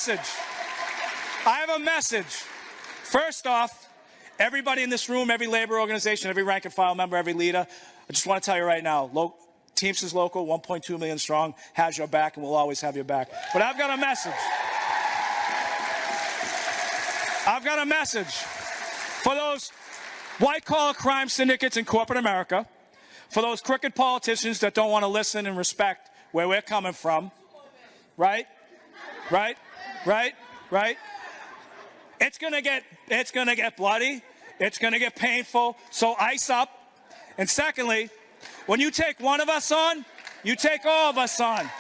message. I have a message. First off, everybody in this room, every labor organization, every rank and file member, every leader, I just want to tell you right now, Teamsters Local, 1.2 million strong, has your back and will always have your back. But I've got a message. I've got a message for those white-collar crime syndicates in corporate America, for those crooked politicians that don't want to listen and respect where we're coming from, right? It's gonna get bloody. It's gonna get painful. So ice up. And secondly, when you take one of us on, you take all of us on.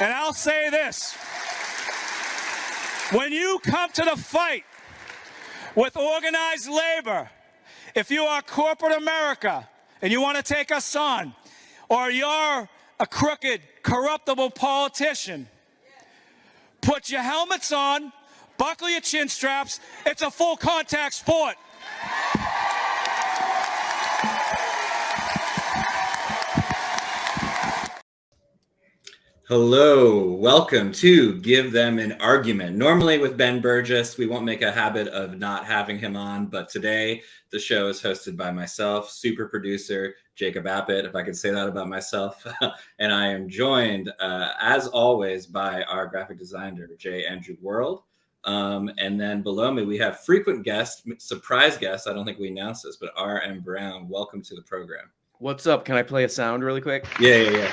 And I'll say this. When you come to the fight with organized labor, if you are corporate America and you want to take us on, or you're a crooked, corruptible politician, put your helmets on, buckle your chin straps. It's a full contact sport. Hello, welcome to Give Them an Argument. Normally with Ben Burgess, we won't make a habit of not having him on, but today the show is hosted by myself, super producer Jacob Appett, if I can say that about myself, and I am joined, as always, by our graphic designer, J. Andrew World. And then below me, we have frequent guest, surprise guest, I don't think we announced this, but R.M. Brown. Welcome to the program. What's up? Can I play a sound really quick? Yeah.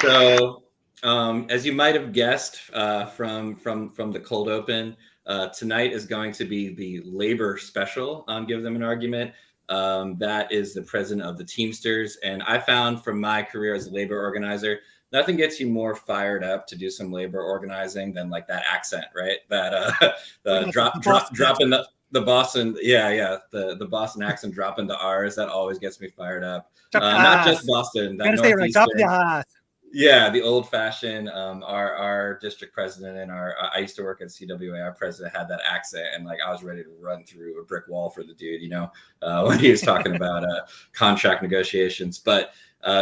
So, as you might have guessed from the cold open, tonight is going to be the labor special on Give Them an Argument. That is the president of the Teamsters. And I found from my career as a labor organizer, nothing gets you more fired up to do some labor organizing than like that accent, right? That dropping the Boston, the Boston accent dropping the R's, that always gets me fired up. Not just Boston, that Northeastern. Yeah, the old fashioned, our district president and I used to work at CWA, our president had that accent, and like I was ready to run through a brick wall for the dude, when he was talking about contract negotiations. But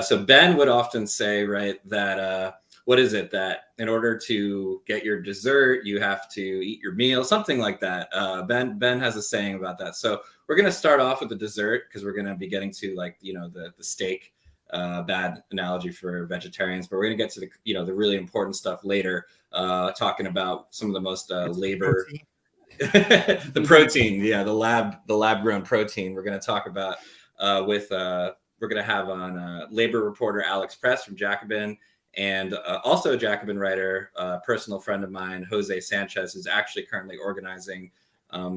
so Ben would often say, right, that what is it, that in order to get your dessert, you have to eat your meal, something like that. Ben has a saying about that. So we're going to start off with the dessert because we're going to be getting to like, the steak. Bad analogy for vegetarians, but we're going to get to the really important stuff later, talking about some of the most labor, the protein, the lab grown protein. We're going to talk about we're going to have on labor reporter Alex Press from Jacobin, and also a Jacobin writer, personal friend of mine, José Sanchez, who's actually currently organizing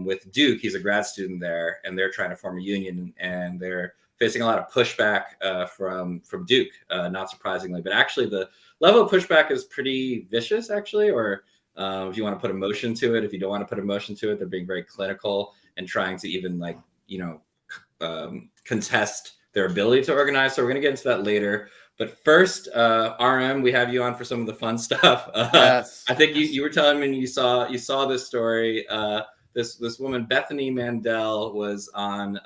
with Duke. He's a grad student there, and they're trying to form a union, and they're facing a lot of pushback from Duke, not surprisingly. But actually, the level of pushback is pretty vicious, actually, or if you want to put emotion to it. If you don't want to put emotion to it, they're being very clinical and trying to even contest their ability to organize. So we're going to get into that later. But first, RM, we have you on for some of the fun stuff. Yes. I think you were telling me you saw this story. This woman, Bethany Mandel, was on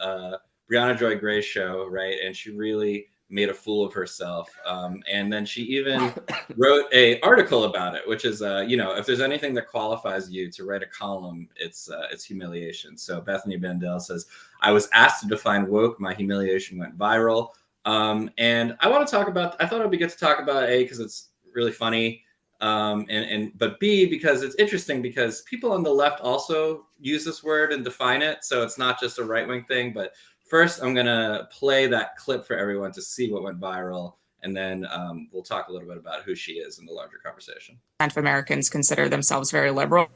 Brianna Joy Gray's show, right? And she really made a fool of herself. And then she even wrote an article about it, which is, if there's anything that qualifies you to write a column, it's humiliation. So Bethany Mandel says, I was asked to define woke. My humiliation went viral. And I want to talk about, I thought it would be good to talk about A, because it's really funny. But B, because it's interesting because people on the left also use this word and define it. So it's not just a right-wing thing, but first, I'm going to play that clip for everyone to see what went viral, and then we'll talk a little bit about who she is in the larger conversation. Of Americans consider themselves very liberal,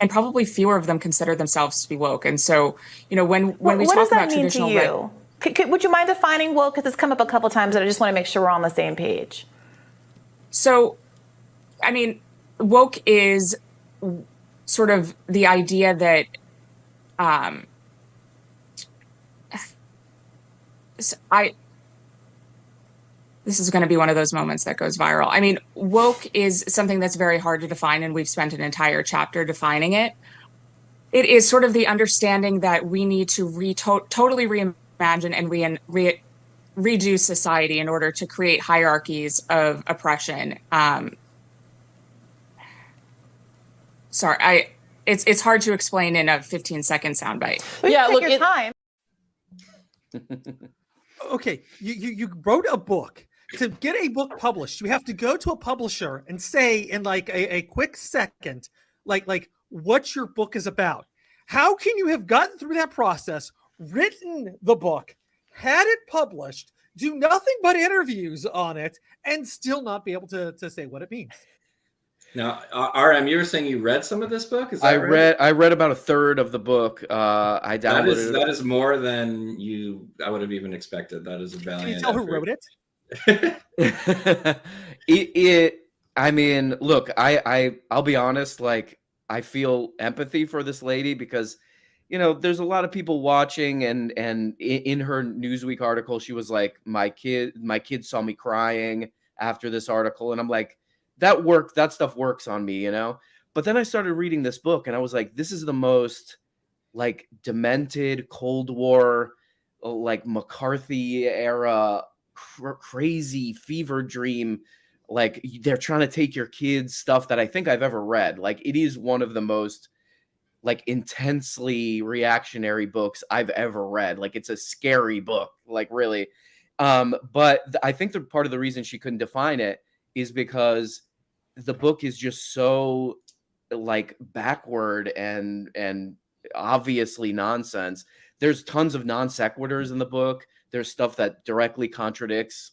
and probably fewer of them consider themselves to be woke. And so, when we talk about traditional, what does that mean to you? Would you mind defining woke? Because it's come up a couple times, and I just want to make sure we're on the same page. So, woke is sort of the idea that this is going to be one of those moments that goes viral. Woke is something that's very hard to define, and we've spent an entire chapter defining it. It is sort of the understanding that we need to totally reimagine and redo society in order to create hierarchies of oppression. Sorry, it's hard to explain in a 15-second soundbite. Yeah, look, your time. Okay, you wrote a book. To get a book published, you have to go to a publisher and say in like a quick second, like what your book is about. How can you have gotten through that process, written the book, had it published, do nothing but interviews on it, and still not be able to say what it means? Now, RM, you were saying you read some of this book? Is that I read about a third of the book. I downloaded that is more than I would have even expected. That is a valiant. Can you tell effort. who wrote it? I mean, look, I'll be honest, like I feel empathy for this lady because, you know, there's a lot of people watching and in her Newsweek article, she was like, my kid saw me crying after this article. And I'm like, that stuff works on me, you know? But then I started reading this book and I was like, this is the most like demented Cold War, like McCarthy era, crazy fever dream. Like they're trying to take your kids stuff that I think I've ever read. Like it is one of the most like intensely reactionary books I've ever read. Like it's a scary book, like really. But I think the part of the reason she couldn't define it is because the book is just so like backward and obviously nonsense. There's tons of non sequiturs in the book. There's stuff that directly contradicts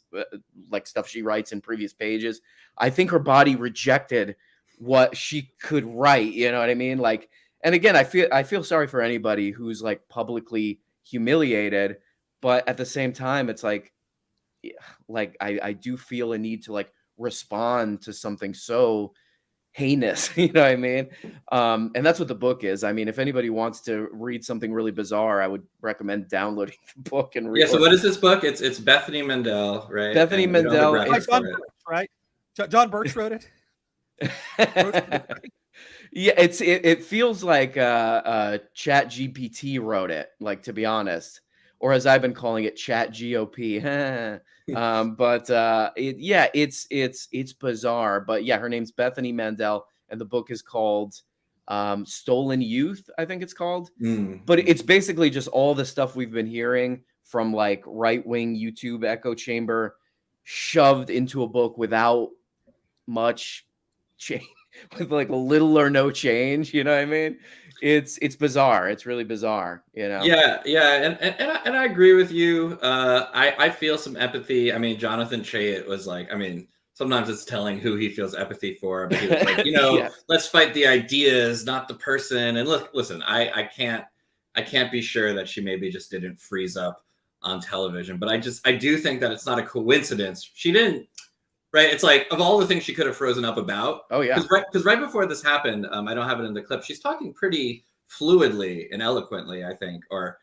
like stuff she writes in previous pages. I think her body rejected what she could write. You know what I mean? Like, and again, I feel sorry for anybody who's like publicly humiliated, but at the same time, it's like I do feel a need to like respond to something so heinous, you know what I mean? And that's what the book is. I mean, if anybody wants to read something really bizarre, I would recommend downloading the book and read. Yeah. So what is this book? It's Bethany Mandel, right? Bethany Mandel. John Birch, right? John Birch wrote it. Yeah, it feels like Chat GPT wrote it, like, to be honest, or as I've been calling it, Chat GOP. But it's bizarre. But yeah, her name's Bethany Mandel, and the book is called Stolen Youth, I think it's called. But it's basically just all the stuff we've been hearing from like right-wing YouTube echo chamber shoved into a book without much change. With like little or no change, you know what I mean? It's bizarre. It's really bizarre, you know? Yeah, and I agree with you. I feel some empathy. I mean, Jonathan Chait was like, I mean, sometimes it's telling who he feels empathy for, but he was like, you know, let's fight the ideas, not the person. And listen, I can't be sure that she maybe just didn't freeze up on television, but I do think that it's not a coincidence. She didn't. Right. It's like of all the things she could have frozen up about. Oh, yeah. Because right before this happened, I don't have it in the clip. She's talking pretty fluidly and eloquently, I think, or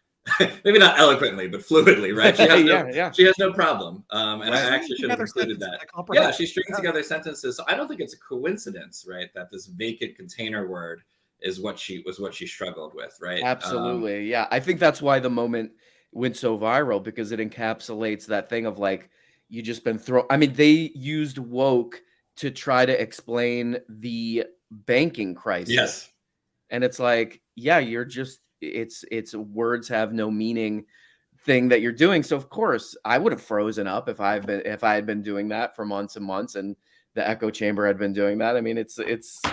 maybe not eloquently, but fluidly. Right. She has she has no problem. And I actually should have included that. Yeah. She's stringing together sentences. So I don't think it's a coincidence, right, that this vacant container word is what she struggled with. Right. Absolutely. Yeah. I think that's why the moment went so viral, because it encapsulates that thing of like, you just been thrown. I mean, they used woke to try to explain the banking crisis. Yes. And it's like, yeah, you're just, it's words have no meaning thing that you're doing. So of course I would have frozen up if I had been doing that for months and months, and the echo chamber had been doing that. I mean, it's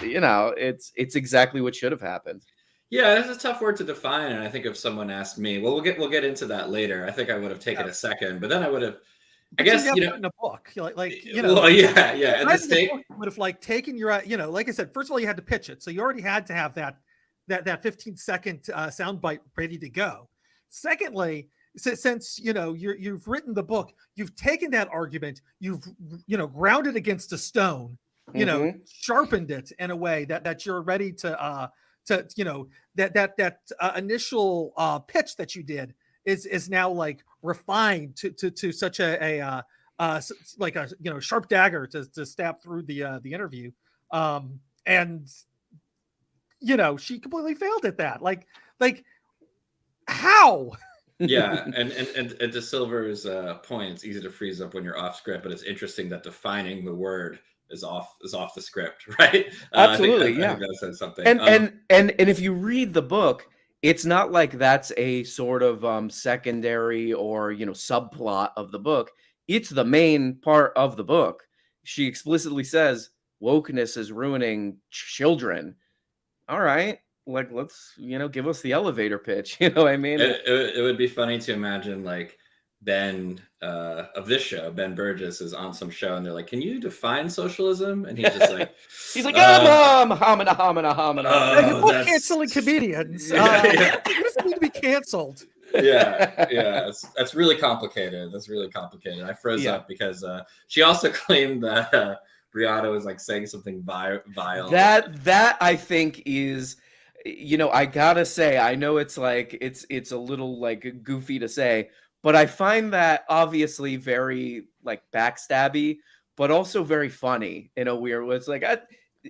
you know, it's exactly what should have happened. Yeah, this is a tough word to define. And I think if someone asked me, well, we'll get into that later. I think I would have taken a second, but then I would have, I guess, you know, in a book, like you know, well, yeah. At the state would have like taken your, you know, like I said, first of all, you had to pitch it, so you already had to have that 15-second soundbite ready to go. Secondly, since you know you've written the book, you've taken that argument, you've ground it against a stone, you know, sharpened it in a way that you're ready to you know, that initial pitch that you did is now like refined to such a like a, you know, sharp dagger to stab through the interview, and you know, she completely failed at that. Like how Yeah, and to Silver's point, it's easy to freeze up when you're off script, but it's interesting that defining the word is off the script, right? Absolutely, I yeah. think that says something. And if you read the book, it's not like that's a sort of secondary or subplot of the book. It's the main part of the book. She explicitly says wokeness is ruining children. All right, like let's give us the elevator pitch. You know what I mean? It would be funny to imagine like Ben of this show, Ben Burgess is on some show and they're like, "Can you define socialism?" And he's just like, He's like, homina, homina. Oh, Book that's- canceling comedians. Yeah. He doesn't need to be canceled. yeah, that's really complicated. That's really complicated. I froze Yeah. up because she also claimed that Brianna was like saying something vile. That I think is, I gotta say, I know it's like it's a little like goofy to say, but I find that obviously very like backstabby, but also very funny in a weird way. It's like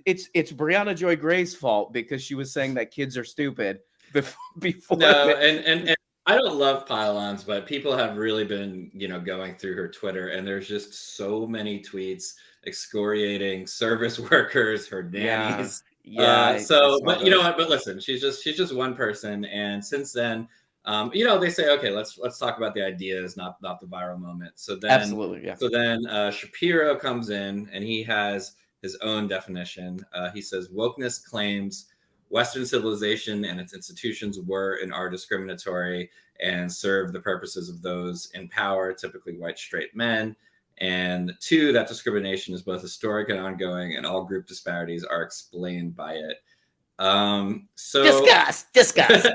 it's Brianna Joy Gray's fault because she was saying that kids are stupid before. No, and I don't love pylons, but people have really been, going through her Twitter, and there's just so many tweets excoriating service workers, her nannies. Yeah. But you know what? But listen, she's just one person, and since then, they say, okay, let's talk about the ideas, not the viral moment. So then, Absolutely, yeah. So then Shapiro comes in, and he has his own definition. He says wokeness claims Western civilization and its institutions were and are discriminatory and serve the purposes of those in power, typically white straight men. And 2, that discrimination is both historic and ongoing, and all group disparities are explained by it. So discuss. discuss.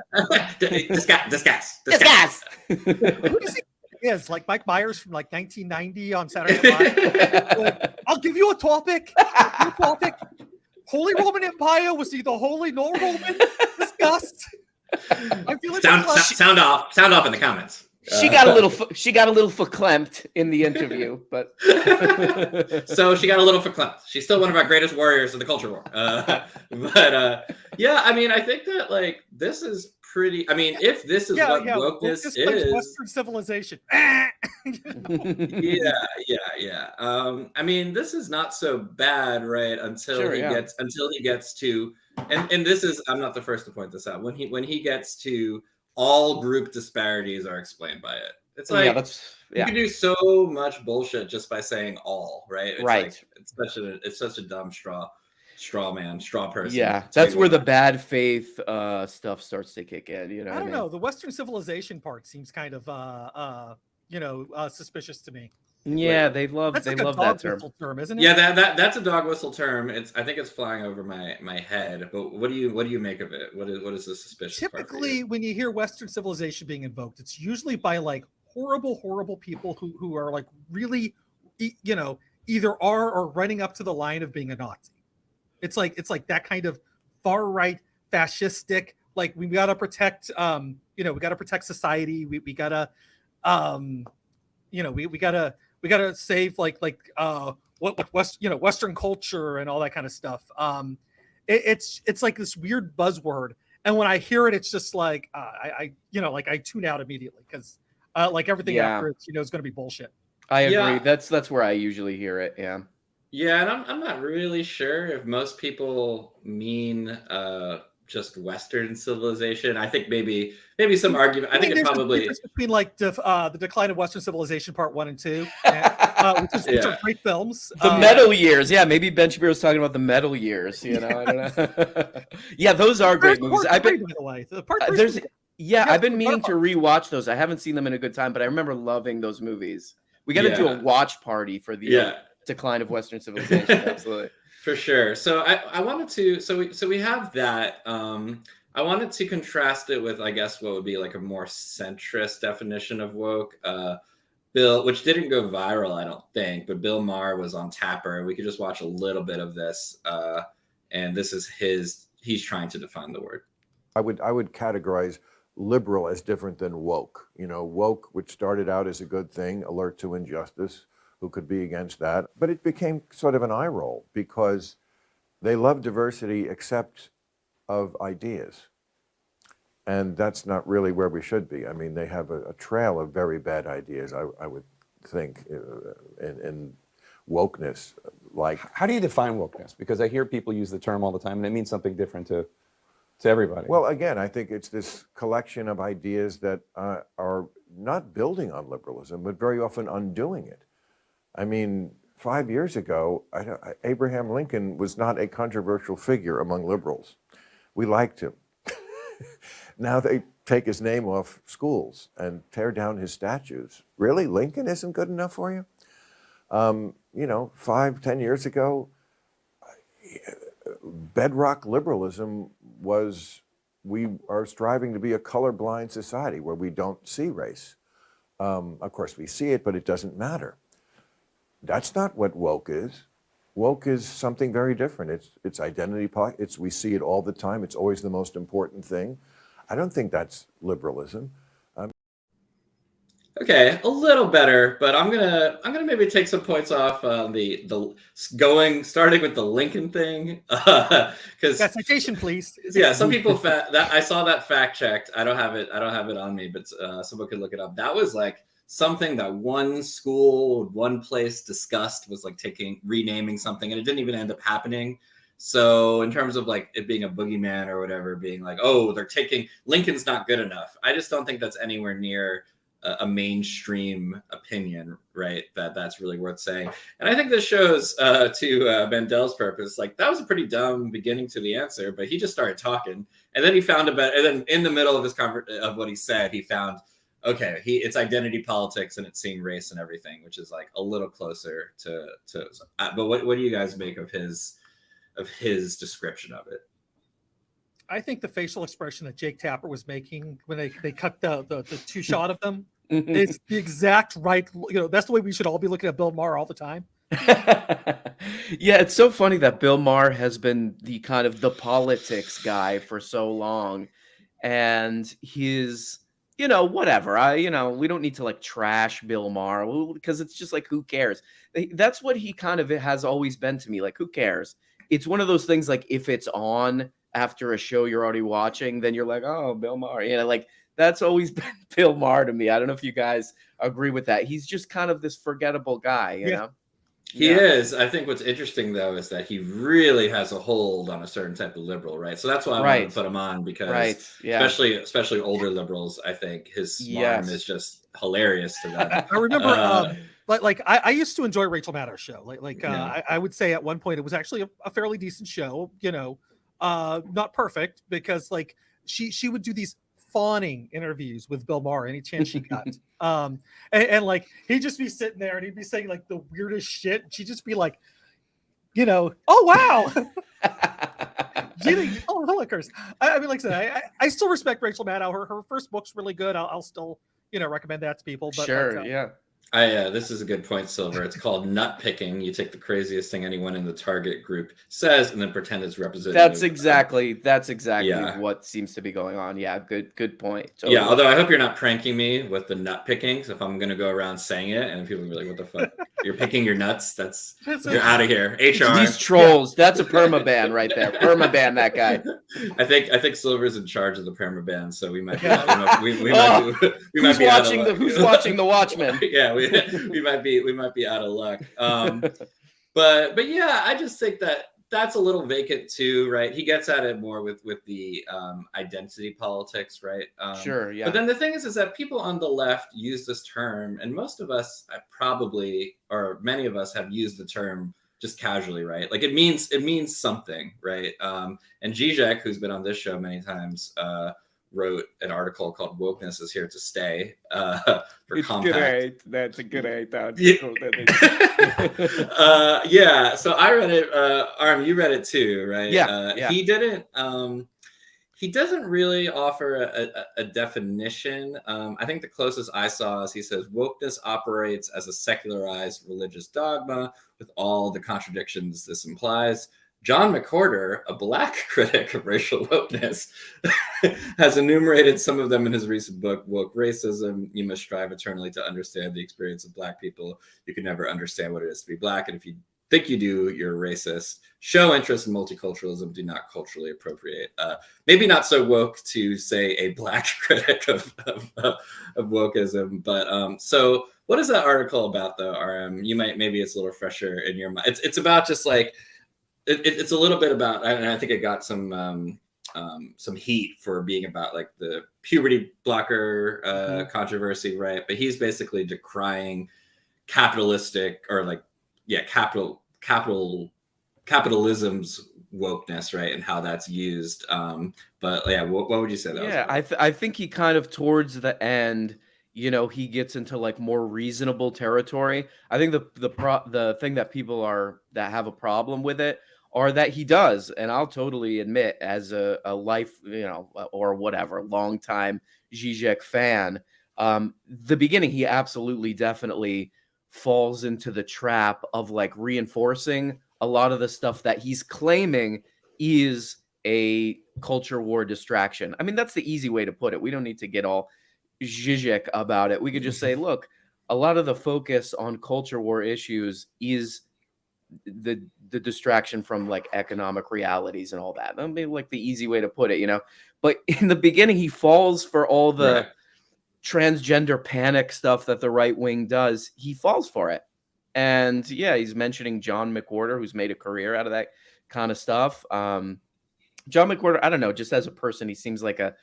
Who does he is? Like Mike Myers from like 1990 on Saturday Night Live? Like, I'll give you a topic. Holy Roman Empire was either holy nor Roman. Discussed. I feel Sound off in the comments. She got a little verklempt in the interview, but so she got a little verklempt. She's still one of our greatest warriors of the culture war. Yeah, I mean, I think that like this is pretty. I mean, if this is what wokeness is, Western civilization. Yeah. I mean, this is not so bad, right? Until he gets to, and this is, I'm not the first to point this out. When he gets to all group disparities are explained by it. It's like you can do so much bullshit just by saying all, right? It's right. Like, it's such a dumb straw person. Yeah, that's where the bad faith stuff starts to kick in. I don't know. The Western civilization part seems kind of suspicious to me. Yeah, they love that term, isn't it? Yeah, that's a dog whistle term. I think it's flying over my head. But what do you make of it? What is the suspicious Typically, part for you? when you hear Western civilization being invoked, it's usually by like horrible people who are like really, either are or running up to the line of being a Nazi. It's like that kind of far right fascistic. Like we gotta protect, we gotta protect society. We gotta, we gotta save Western culture and all that kind of stuff. It's like this weird buzzword, and when I hear it, it's just like I tune out immediately because like everything after it, is going to be bullshit. I agree. Yeah. That's where I usually hear it. Yeah. Yeah, and I'm not really sure if most people mean just Western civilization. I think maybe some argument. I think it probably between like the decline of Western civilization part 1 and 2, which are great films. The metal years, maybe Ben Shapiro's talking about the metal years. I don't know. Yeah, those are great movies. By the way, I've been meaning to rewatch those. I haven't seen them in a good time, but I remember loving those movies. We got to do a watch party for the decline of Western civilization. Absolutely. For sure. So I wanted to, so we have that. I wanted to contrast it with, I guess, what would be like a more centrist definition of woke. Bill, which didn't go viral, I don't think, but Bill Maher was on Tapper. We could just watch a little bit of this. And this is he's trying to define the word. I would categorize liberal as different than woke. Woke, which started out as a good thing, alert to injustice, who could be against that. But it became sort of an eye roll because they love diversity except of ideas. And that's not really where we should be. I mean, they have a trail of very bad ideas, I would think, in wokeness. Like, How do you define wokeness? Because I hear people use the term all the time, and it means something different to everybody. well, again, I think it's this collection of ideas that are not building on liberalism, but very often undoing it. I mean, 5 years ago, Abraham Lincoln was not a controversial figure among liberals. We liked him. Now they take his name off schools and tear down his statues. Really? Lincoln isn't good enough for you? 5-10 years ago, bedrock liberalism was we are striving to be a colorblind society where we don't see race. Of course, we see it, but it doesn't matter. That's not what woke is. Woke is something very different. It's identity politics. We see it all the time. It's always the most important thing. I don't think that's liberalism. Okay, a little better, but I'm gonna maybe take some points off starting with the Lincoln thing, because citation, please. yeah, some people that I saw that fact checked. I don't have it on me, but someone could look it up. That was like something that one school, one place discussed, was like renaming something, and it didn't even end up happening. So in terms of like it being a boogeyman or whatever, being like, oh, they're taking Lincoln's not good enough. I just don't think that's anywhere near a mainstream opinion, right? That's really worth saying. And I think this shows to Mandel's purpose, like that was a pretty dumb beginning to the answer, but he just started talking, and then he found and then in the middle of his of what he said, he found, okay, it's identity politics and it's seeing race and everything, which is like a little closer to but what do you guys make of his description of it? I think the facial expression that Jake Tapper was making when they cut the two shot of them is the exact right. That's the way we should all be looking at Bill Maher all the time. Yeah, it's so funny that Bill Maher has been the kind of the politics guy for so long, and his, whatever. We don't need to like trash Bill Maher because it's just like, who cares? That's what he kind of has always been to me. Like, who cares? It's one of those things, like if it's on after a show you're already watching, then you're like, oh, Bill Maher. Like that's always been Bill Maher to me. I don't know if you guys agree with that. He's just kind of this forgettable guy, you know? He is. I think what's interesting though is that he really has a hold on a certain type of liberal, right? So that's why I wanted to put him on, because especially older liberals, I think his smarm is just hilarious to them. I remember I used to enjoy Rachel Maddow's show. I would say at one point it was actually a fairly decent show, not perfect, because like she would do these fawning interviews with Bill Maher any chance she got. And like he'd just be sitting there and he'd be saying like the weirdest shit. She'd just be like, oh wow. Oh, hillikers. I mean, like I said, I still respect Rachel Maddow. Her first book's really good. I'll still recommend that to people. But this is a good point, Silver. It's called nut picking. You take the craziest thing anyone in the target group says and then pretend it's representative. That's exactly what seems to be going on. Yeah, good point. Totally. Yeah, although I hope you're not pranking me with the nut picking. So if I'm going to go around saying it and people will be like, what the fuck? You're picking your nuts? You're out of here. HR. These trolls. That's a permaban right there. Permaban that guy. I think Silver's in charge of the permaban, so we might be who's watching the Watchmen? Yeah, we might be out of luck. But yeah, I just think that's a little vacant too, right? He gets at it more with the identity politics, right? Sure, yeah. But then the thing is that people on the left use this term, and most of us many of us have used the term just casually, right? Like it means something, right? And Zizek, who's been on this show many times, wrote an article called "Wokeness is Here to Stay" for Compact. That's a good eight. Yeah. So I read it. Arm, you read it too, right? Yeah. He didn't. He doesn't really offer a definition. I think the closest I saw is he says wokeness operates as a secularized religious dogma with all the contradictions this implies. John McWhorter, a Black critic of racial wokeness, has enumerated some of them in his recent book, Woke Racism. You must strive eternally to understand the experience of Black people. You can never understand what it is to be Black. And if you think you do, you're racist. Show interest in multiculturalism, do not culturally appropriate. Maybe not so woke to say a Black critic of wokeism, but so what is that article about though, RM? Maybe it's a little fresher in your mind. It's about just like, it's a little bit about, and I think it got some heat for being about like the puberty blocker controversy, right? But he's basically decrying capitalistic or like, capitalism's wokeness, right, and how that's used. But yeah, what would you say that was about? I think he kind of towards the end, he gets into like more reasonable territory. I think the thing that people that have a problem with it are that he does, and I'll totally admit, as a life, or whatever, longtime Zizek fan, the beginning, he absolutely definitely falls into the trap of like reinforcing a lot of the stuff that he's claiming is a culture war distraction. I mean, that's the easy way to put it. We don't need to get all Zizek about it. We could just say, look, a lot of the focus on culture war issues is the distraction from like economic realities and all that. That'd be like the easy way to put it, But in the beginning, he falls for all the transgender panic stuff that the right wing does. He falls for it. And yeah, he's mentioning John McWhorter, who's made a career out of that kind of stuff. John McWhorter, I don't know, just as a person, he seems like a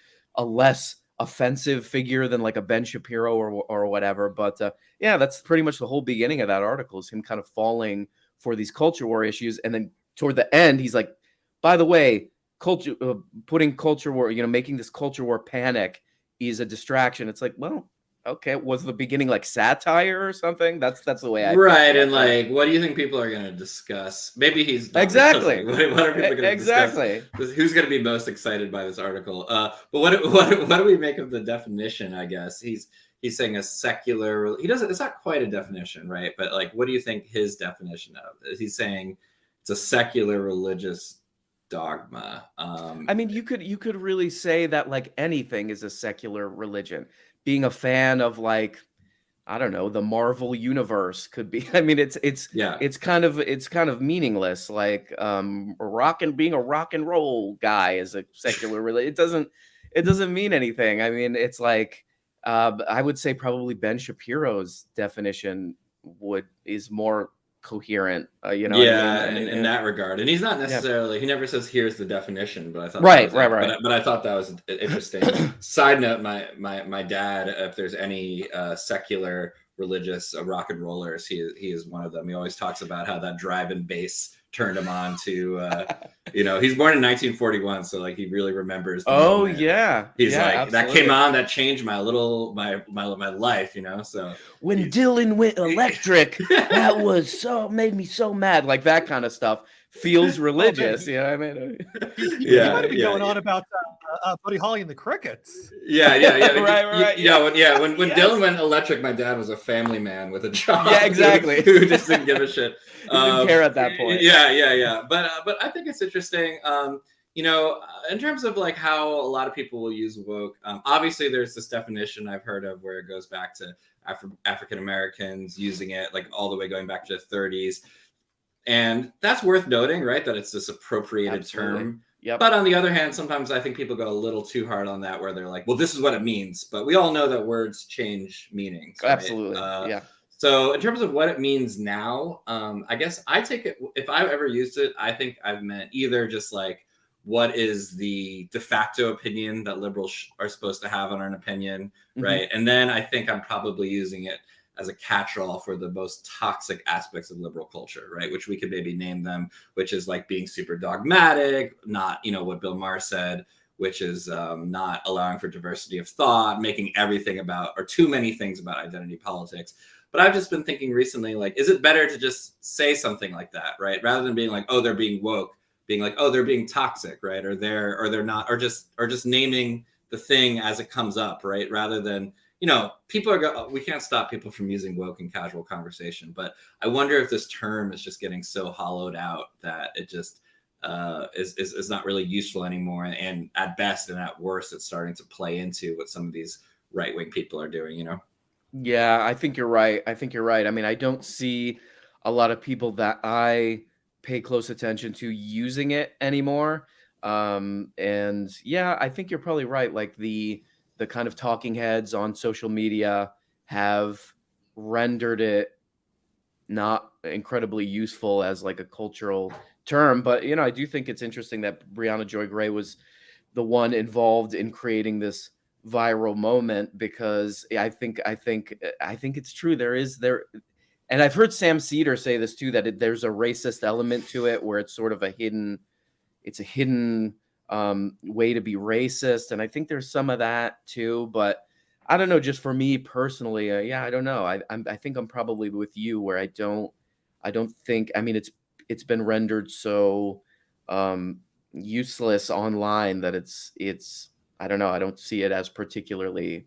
less offensive figure than like a Ben Shapiro or whatever. But yeah, that's pretty much the whole beginning of that article, is him kind of falling for these culture war issues. And then toward the end, he's like, by the way, putting culture war, making this culture war panic is a distraction. It's like, well, okay, was the beginning like satire or something? That's the way I right. And like, what do you think people are going to discuss? Maybe he's exactly. What are people going to exactly discuss? Who's going to be most excited by this article? But what do we make of the definition? I guess he's saying a secular. He doesn't. It's not quite a definition, right? But like, what do you think his definition of? He's saying it's a secular religious dogma. I mean, you could really say that like anything is a secular religion. Being a fan of like, I don't know, the Marvel universe could be. I mean, it's kind of meaningless. Like being a rock and roll guy is a secular religion. It doesn't mean anything. I mean, it's like I would say probably Ben Shapiro's definition is more coherent, in that regard. And he's not necessarily, he never says here's the definition, but I thought right. But I thought that was interesting. Side note, my dad, if there's any secular religious rock and rollers, he is one of them. He always talks about how that drive-in bass turned him on to he's born in 1941, so like he really remembers the moment. He's like, absolutely. That came on, that changed my life, so when Dylan went electric, that made me so mad. Like that kind of stuff feels religious. I mean, you might have been going on about Buddy Holly and the Crickets. Right. When Yes. Dylan went electric, my dad was a family man with a job. Yeah, exactly. Who just didn't give a shit. He didn't care at that point. Yeah. But I think it's interesting. In terms of like how a lot of people will use woke. Obviously, there's this definition I've heard of where it goes back to African Americans using it, like all the way going back to the 30s. And that's worth noting, right? That it's this appropriated term. Yep. But on the other hand, sometimes I think people go a little too hard on that, where they're like, well, this is what it means. But we all know that words change meanings. Right? Absolutely. Yeah. So in terms of what it means now, I guess I take it, if I've ever used it, I think I've meant either just like, what is the de facto opinion that liberals are supposed to have on an opinion, right? And then I think I'm probably using it as a catch-all for the most toxic aspects of liberal culture, right? Which we could maybe name them, which is like being super dogmatic, not, what Bill Maher said, which is not allowing for diversity of thought, making everything about, or too many things about identity politics. But I've just been thinking recently, like, is it better to just say something like that, right? Rather than being like, oh, they're being woke, being like, oh, they're being toxic, right? Or they're not, or just naming the thing as it comes up, right? Rather than, people we can't stop people from using woke in casual conversation, but I wonder if this term is just getting so hollowed out that it just is not really useful anymore. And at best and at worst, it's starting to play into what some of these right-wing people are doing, Yeah, I think you're right. I mean, I don't see a lot of people that I pay close attention to using it anymore. And yeah, I think you're probably right. Like the kind of talking heads on social media have rendered it not incredibly useful as like a cultural term. But you know, I do think it's interesting that Brianna Joy Gray was the one involved in creating this viral moment, because I think it's true. And I've heard Sam Cedar say this too, that there's a racist element to it, where it's sort of a hidden way to be racist. And I think there's some of that too, but I don't know, just for me personally, yeah, I don't know. I think I'm probably with you, where I don't think, I mean, it's been rendered so useless online that it's I don't know, I don't see it as particularly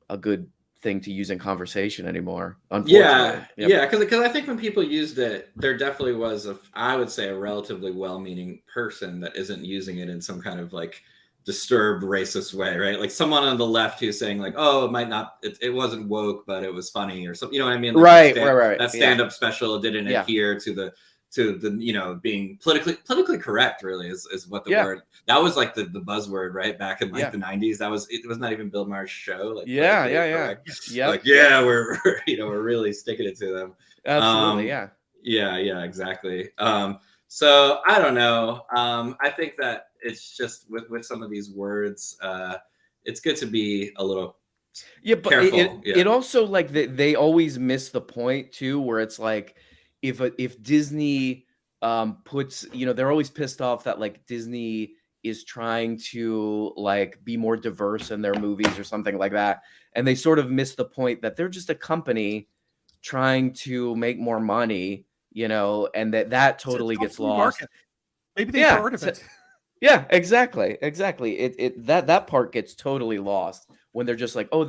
a good thing to use in conversation anymore, unfortunately. Yeah, because I think when people used it, there definitely was I would say a relatively well-meaning person that isn't using it in some kind of like disturbed racist way, right? Like someone on the left who's saying like, oh, it wasn't woke, but it was funny or something, you know what I mean? Like right. That stand-up special didn't adhere to the you know, being politically correct, really is what the word, that was like the buzzword, right, back in like the 90s. It was not even Bill Maher's show, like yeah like we're you know, we're really sticking it to them. Absolutely. Yeah, exactly. So I don't know. I think that it's just with some of these words, it's good to be a little but careful. It also, like, they always miss the point too, where it's like, if Disney puts, you know, they're always pissed off that like Disney is trying to like be more diverse in their movies or something like that, and they sort of miss the point that they're just a company trying to make more money, you know, and that totally gets lost. Maybe they heard of it. Yeah, exactly. That part gets totally lost when they're just like, oh,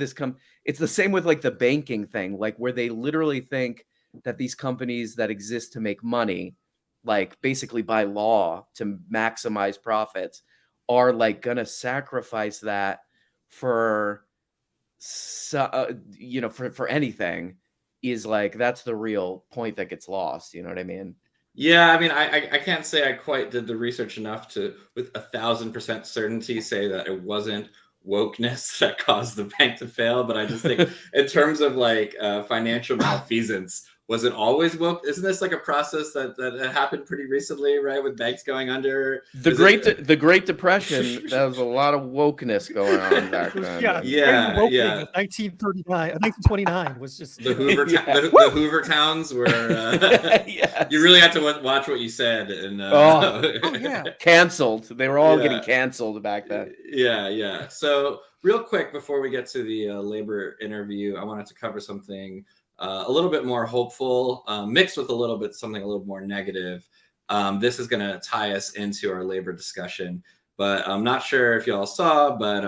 it's the same with like the banking thing, like where they literally think that these companies that exist to make money, like basically by law to maximize profits, are like gonna sacrifice that for you know, for anything, is like, that's the real point that gets lost. You know what I mean? Yeah, I mean, I can't say I quite did the research enough to, with 1,000% certainty, say that it wasn't wokeness that caused the bank to fail. But I just think, in terms of like financial malfeasance, was it always woke? Isn't this like a process that happened pretty recently, right? With banks going under. The Great Depression, there was a lot of wokeness going on back then. Yeah. 1939, 1929 was just the Hoover the Hoover towns were. You really had to watch what you said, and canceled. They were all getting canceled back then. Yeah. So real quick before we get to the labor interview, I wanted to cover something a little bit more hopeful, mixed with something a little more negative. This is going to tie us into our labor discussion, but I'm not sure if y'all saw, but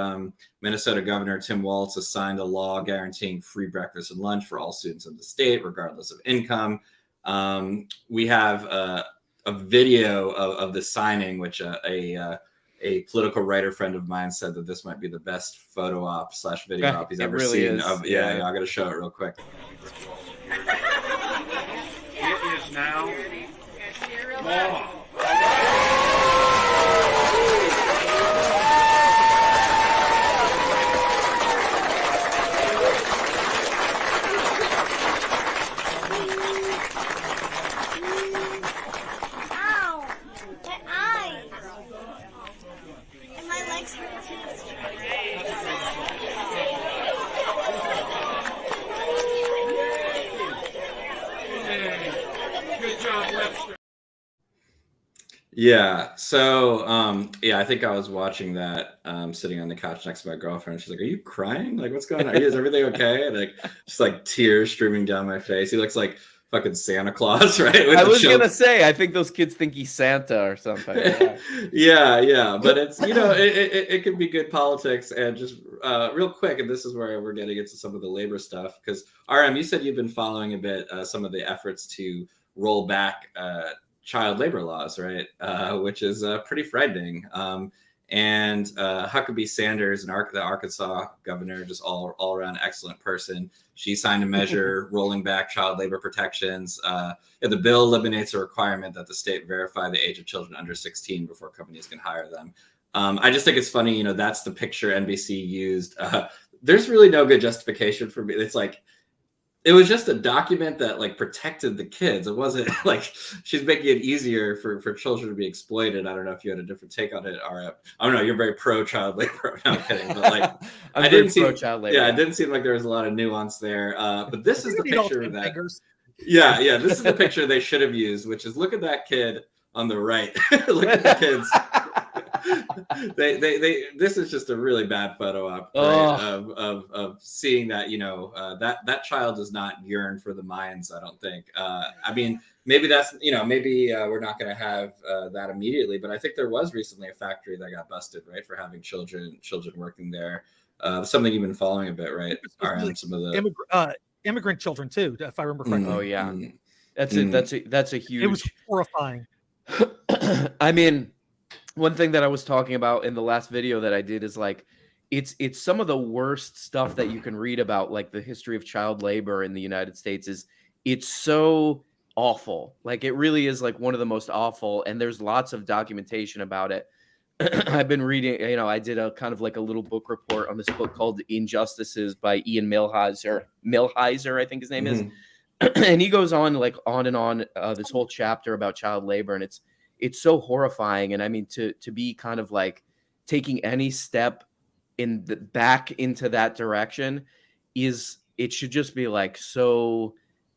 Minnesota Governor Tim Walz has signed a law guaranteeing free breakfast and lunch for all students in the state, regardless of income. We have a video of the signing, which a political writer friend of mine said that this might be the best photo op / video op he's ever seen. I got to show it real quick. It is now law. Yeah. So, I think I was watching that, sitting on the couch next to my girlfriend. She's like, "Are you crying? Like, what's going on? Is everything okay?" And like, just like tears streaming down my face. He looks like fucking Santa Claus, right? I was gonna say, I think those kids think he's Santa or something. Yeah. But it's, you know, it can be good politics. And just real quick, and this is where we're getting into some of the labor stuff, because RM, you said you've been following a bit some of the efforts to roll back child labor laws, right? Which is pretty frightening. And Huckabee Sanders, the Arkansas governor, just all around excellent person. She signed a measure rolling back child labor protections. The bill eliminates a requirement that the state verify the age of children under 16 before companies can hire them. I just think it's funny, you know, that's the picture NBC used. There's really no good justification for me. It's like, it was just a document that like protected the kids. It wasn't like she's making it easier for children to be exploited. I don't know if you had a different take on it, RM. I don't know. You're very pro child labor. No, I'm kidding. But like, I didn't see child labor. Yeah, it didn't seem like there was a lot of nuance there. But this is the picture that. Fingers. Yeah. This is the picture they should have used, which is look at that kid on the right. Look at the kids. This is just a really bad photo op, right? of seeing that, you know, that child does not yearn for the mines. I don't think. I mean, maybe that's, you know, maybe we're not going to have that immediately, but I think there was recently a factory that got busted, right, for having children working there. Something you've been following a bit, right? Some of the immigrant children too, if I remember correctly. Oh yeah, that's a huge. It was horrifying. I mean, one thing that I was talking about in the last video that I did is like, it's some of the worst stuff that you can read about, like the history of child labor in the United States. It's so awful. Like it really is like one of the most awful. And there's lots of documentation about it. I've been reading, you know, I did a kind of like a little book report on this book called Injustices by Ian Millhiser, I think his name is. And he goes on like on and on this whole chapter about child labor. And it's so horrifying. And I mean, to be kind of like taking any step back into that direction it should just be like so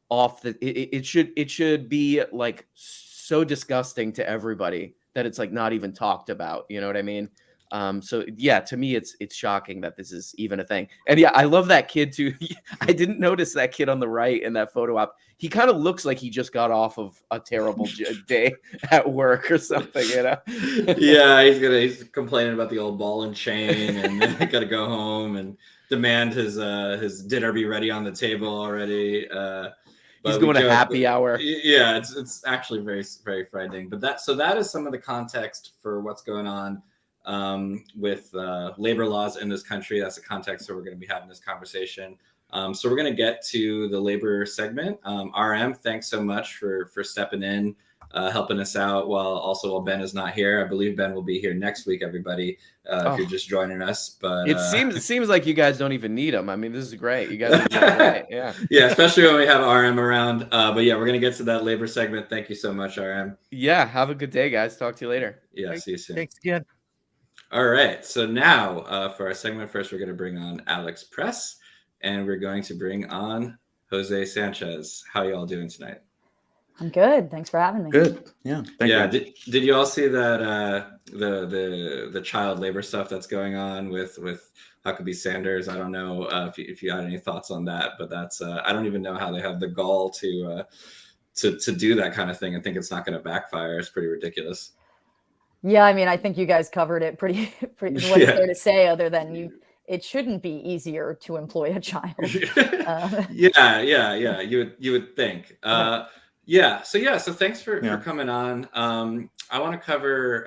off it should be like so disgusting to everybody that it's like not even talked about. You know what I mean? So yeah, to me, it's shocking that this is even a thing. And yeah, I love that kid too. I didn't notice that kid on the right in that photo op. He kind of looks like he just got off of a terrible day at work or something, you know? Yeah, he's complaining about the old ball and chain, and got to go home and demand his dinner be ready on the table already. He's going to happy hour. Yeah, it's actually very, very frightening. But that is some of the context for what's going on with labor laws in this country. That's the context that we're going to be having this conversation. So we're going to get to the labor segment. RM, thanks so much for stepping in, helping us out while Ben is not here. I believe Ben will be here next week, everybody, if you're just joining us. But it seems like you guys don't even need him. I mean, this is great. You guys are doing great. Yeah. Yeah, especially when we have RM around. But yeah, we're going to get to that labor segment. Thank you so much, RM. Yeah, have a good day, guys. Talk to you later. Yeah, see you soon. Thanks again. All right. So now for our segment first, we're going to bring on Alex Press, and we're going to bring on José Sanchez. How are you all doing tonight? I'm good. Thanks for having me. Good. Yeah. Thank you. Did you all see that the child labor stuff that's going on with Huckabee Sanders? I don't know if you had any thoughts on that, but that's I don't even know how they have the gall to do that kind of thing and think it's not going to backfire. It's pretty ridiculous. Yeah, I mean, I think you guys covered it pretty what's there to say other than it shouldn't be easier to employ a child. Yeah. You would think. So thanks for coming on. I want to cover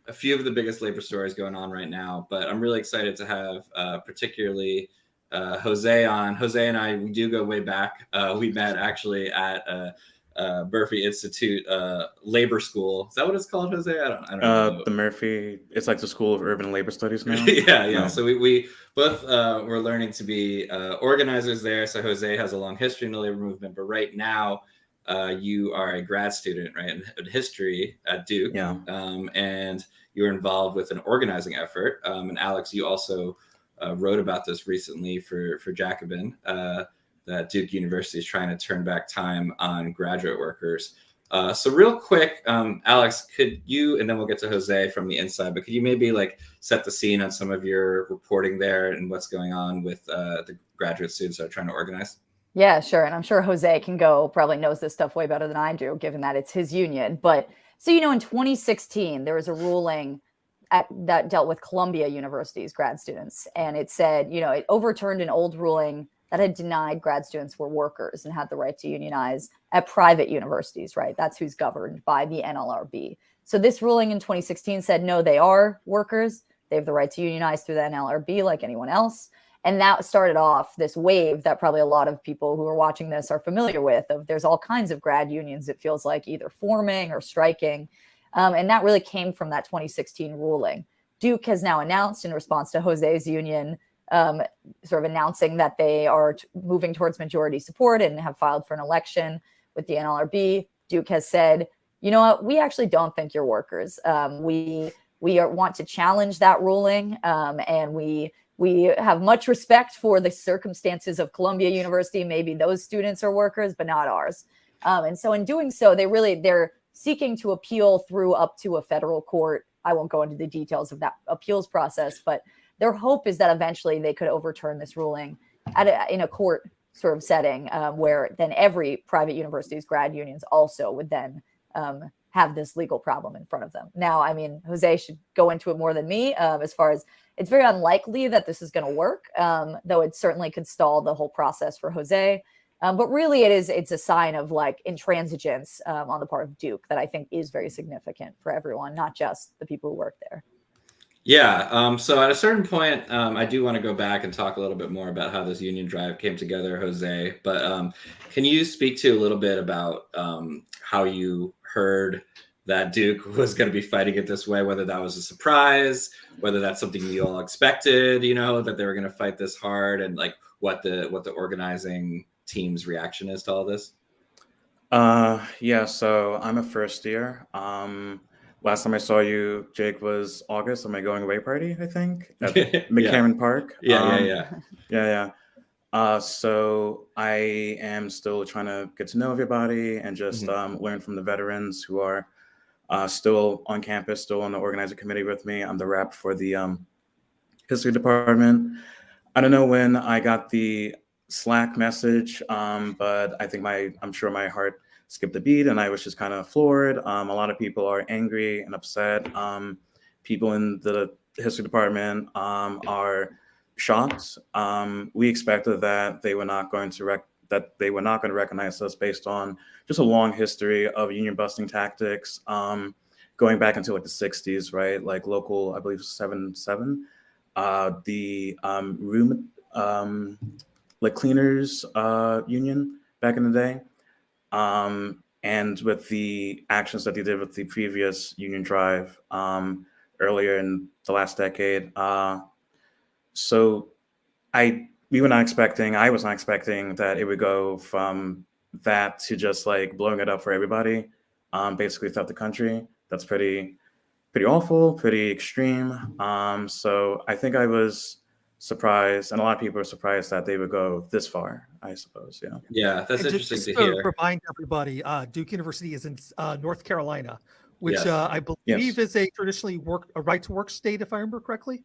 a few of the biggest labor stories going on right now, but I'm really excited to have particularly José on. José and I, we do go way back. We met actually at Murphy Institute Labor School. Is that what it's called, José? I don't know. The Murphy, it's like the School of Urban Labor Studies now. Yeah. So we both were learning to be organizers there. So José has a long history in the labor movement, but right now you are a grad student, right, in history at Duke. Yeah. And you're involved with an organizing effort. And Alex, you also wrote about this recently for Jacobin. That Duke University is trying to turn back time on graduate workers. So real quick, Alex, could you, and then we'll get to José from the inside, but could you maybe like set the scene on some of your reporting there and what's going on with the graduate students that are trying to organize? Yeah, sure. And I'm sure José probably knows this stuff way better than I do, given that it's his union. But so, in 2016, there was a ruling that dealt with Columbia University's grad students. And it said, it overturned an old ruling that had denied grad students were workers and had the right to unionize at private universities, right? That's who's governed by the NLRB. So this ruling in 2016 said, no, they are workers. They have the right to unionize through the NLRB like anyone else. And that started off this wave that probably a lot of people who are watching this are familiar with, of there's all kinds of grad unions, it feels like, either forming or striking. And that really came from that 2016 ruling. Duke has now announced, in response to Jose's union, sort of announcing that they are moving towards majority support and have filed for an election with the NLRB. Duke has said, you know what, we actually don't think you're workers. We want to challenge that ruling, and we have much respect for the circumstances of Columbia University. Maybe those students are workers, but not ours. And so in doing so, they're seeking to appeal through up to a federal court. I won't go into the details of that appeals process, but their hope is that eventually they could overturn this ruling in a court sort of setting, where then every private university's grad unions also would then have this legal problem in front of them. Now, I mean, Jose should go into it more than me, as far as it's very unlikely that this is going to work, though it certainly could stall the whole process for Jose. But really, it's a sign of like intransigence on the part of Duke that I think is very significant for everyone, not just the people who work there. Yeah. So at a certain point, I do want to go back and talk a little bit more about how this union drive came together, Jose. But can you speak to a little bit about how you heard that Duke was going to be fighting it this way, whether that was a surprise, whether that's something you all expected, that they were going to fight this hard, and like what the organizing team's reaction is to all this? Yeah, so I'm a first year. Last time I saw you, Jake, was August of my going away party, I think, at McCarran Park. Yeah. So I am still trying to get to know everybody and just learn from the veterans who are still on campus, still on the organizer committee with me. I'm the rep for the history department. I don't know when I got the Slack message, but I think I'm sure my heart skipped a beat, and I was just kind of floored. A lot of people are angry and upset. People in the history department are shocked. We expected that they were not going to recognize us based on just a long history of union busting tactics, going back into like the 60s, right? Like local, I believe 7-7, the room like cleaners union back in the day. And with the actions that they did with the previous union drive earlier in the last decade. So I was not expecting that it would go from that to just like blowing it up for everybody, basically throughout the country. That's pretty awful, pretty extreme. So I think I was surprised, and a lot of people are surprised that they would go this far, I suppose. Yeah, that's and interesting just to hear. Remind everybody, Duke University is in North Carolina, which Yes. I believe is a traditionally a right to work state, if I remember correctly.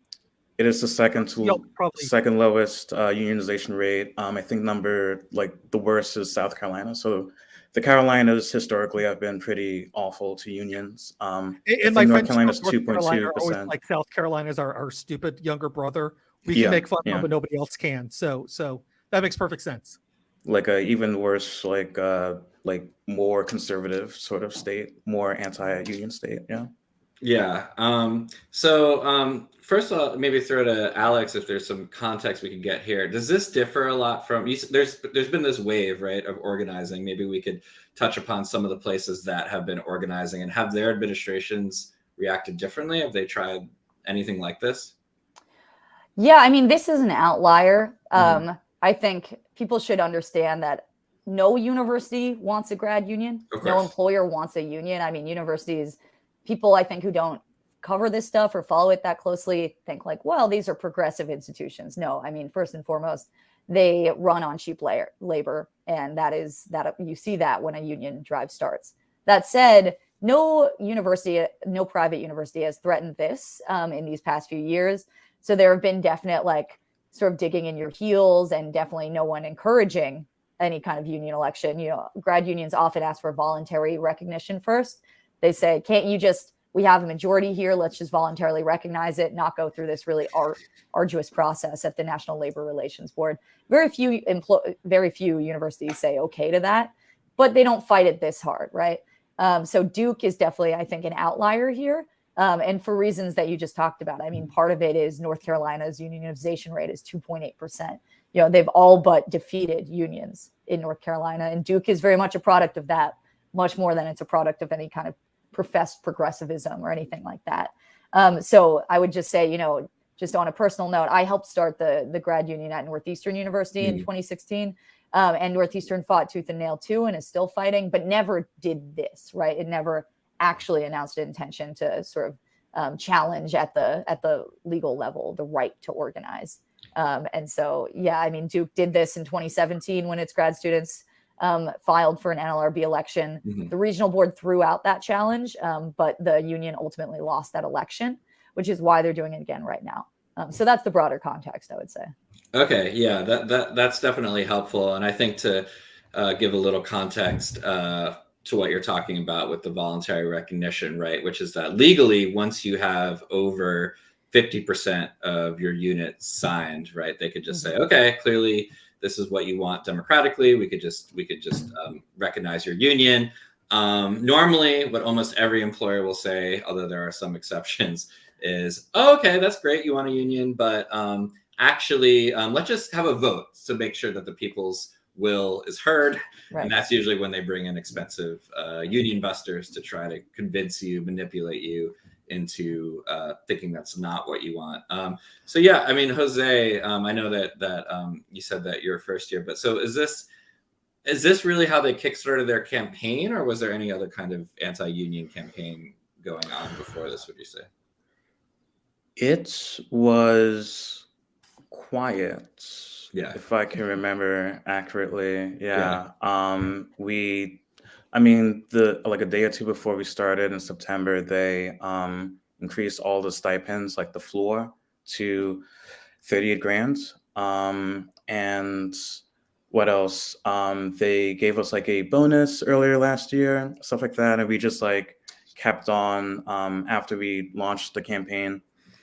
It is the second lowest unionization rate. I think the worst is South Carolina. So the Carolinas historically have been pretty awful to unions. And my North friends Carolina's from North Carolina are always 2.2%. like South Carolina's our stupid younger brother. We can make fun of him, but nobody else can. So that makes perfect sense. Like a even worse, like more conservative sort of state, more anti-union state. Yeah. So first of all, maybe throw to Alex if there's some context we can get here. Does this differ a lot from there's been this wave, right, of organizing? Maybe we could touch upon some of the places that have been organizing, and have their administrations reacted differently? Have they tried anything like this? Yeah, I mean, this is an outlier. I think people should understand that no university wants a grad union. No employer wants a union. I mean, universities, people I think who don't cover this stuff or follow it that closely think like, well, these are progressive institutions. No, I mean, first and foremost, they run on cheap labor. And that you see that when a union drive starts. That said, no private university has threatened this in these past few years. So there have been definite sort of digging in your heels, and definitely no one encouraging any kind of union election. Grad unions often ask for voluntary recognition first. They say, can't you we have a majority here, let's just voluntarily recognize it, not go through this really arduous process at the National Labor Relations Board. Very few universities say okay to that, but they don't fight it this hard, right? So Duke is definitely, I think, an outlier here. And for reasons that you just talked about. I mean, part of it is North Carolina's unionization rate is 2.8%. You know, they've all but defeated unions in North Carolina, and Duke is very much a product of that, much more than it's a product of any kind of professed progressivism or anything like that. So I would just say, you know, just on a personal note, I helped start the grad union at Northeastern University in 2016. And Northeastern fought tooth and nail too, and is still fighting, but never did this, right? It never actually announced an intention to sort of challenge at the legal level the right to organize. And so, yeah, I mean, Duke did this in 2017 when its grad students filed for an NLRB election. The regional board threw out that challenge, but the union ultimately lost that election, which is why they're doing it again right now. So that's the broader context, I would say. Okay, yeah, that's definitely helpful. And I think to give a little context to what you're talking about with the voluntary recognition, right, which is that legally, once you have over 50% of your unit signed, right, they could just say, okay, clearly this is what you want democratically. We could just recognize your union. Normally, what almost every employer will say, although there are some exceptions, is, oh, okay, that's great, you want a union, but actually, let's just have a vote to make sure that the people's will is heard. Right. And that's usually when they bring in expensive union busters to try to convince you, manipulate you into thinking that's not what you want. So yeah, I mean, Jose, I know that you said that you're first year, but so is this really how they kickstarted their campaign, or was there any other kind of anti-union campaign going on before this, would you say? It was quiet. Yeah. If I can remember accurately. Yeah. I mean, like a day or two before we started in September, they increased all the stipends, like the floor, to 38 grand. And what else? They gave us like a bonus earlier last year, stuff like that. And we just like kept on after we launched the campaign.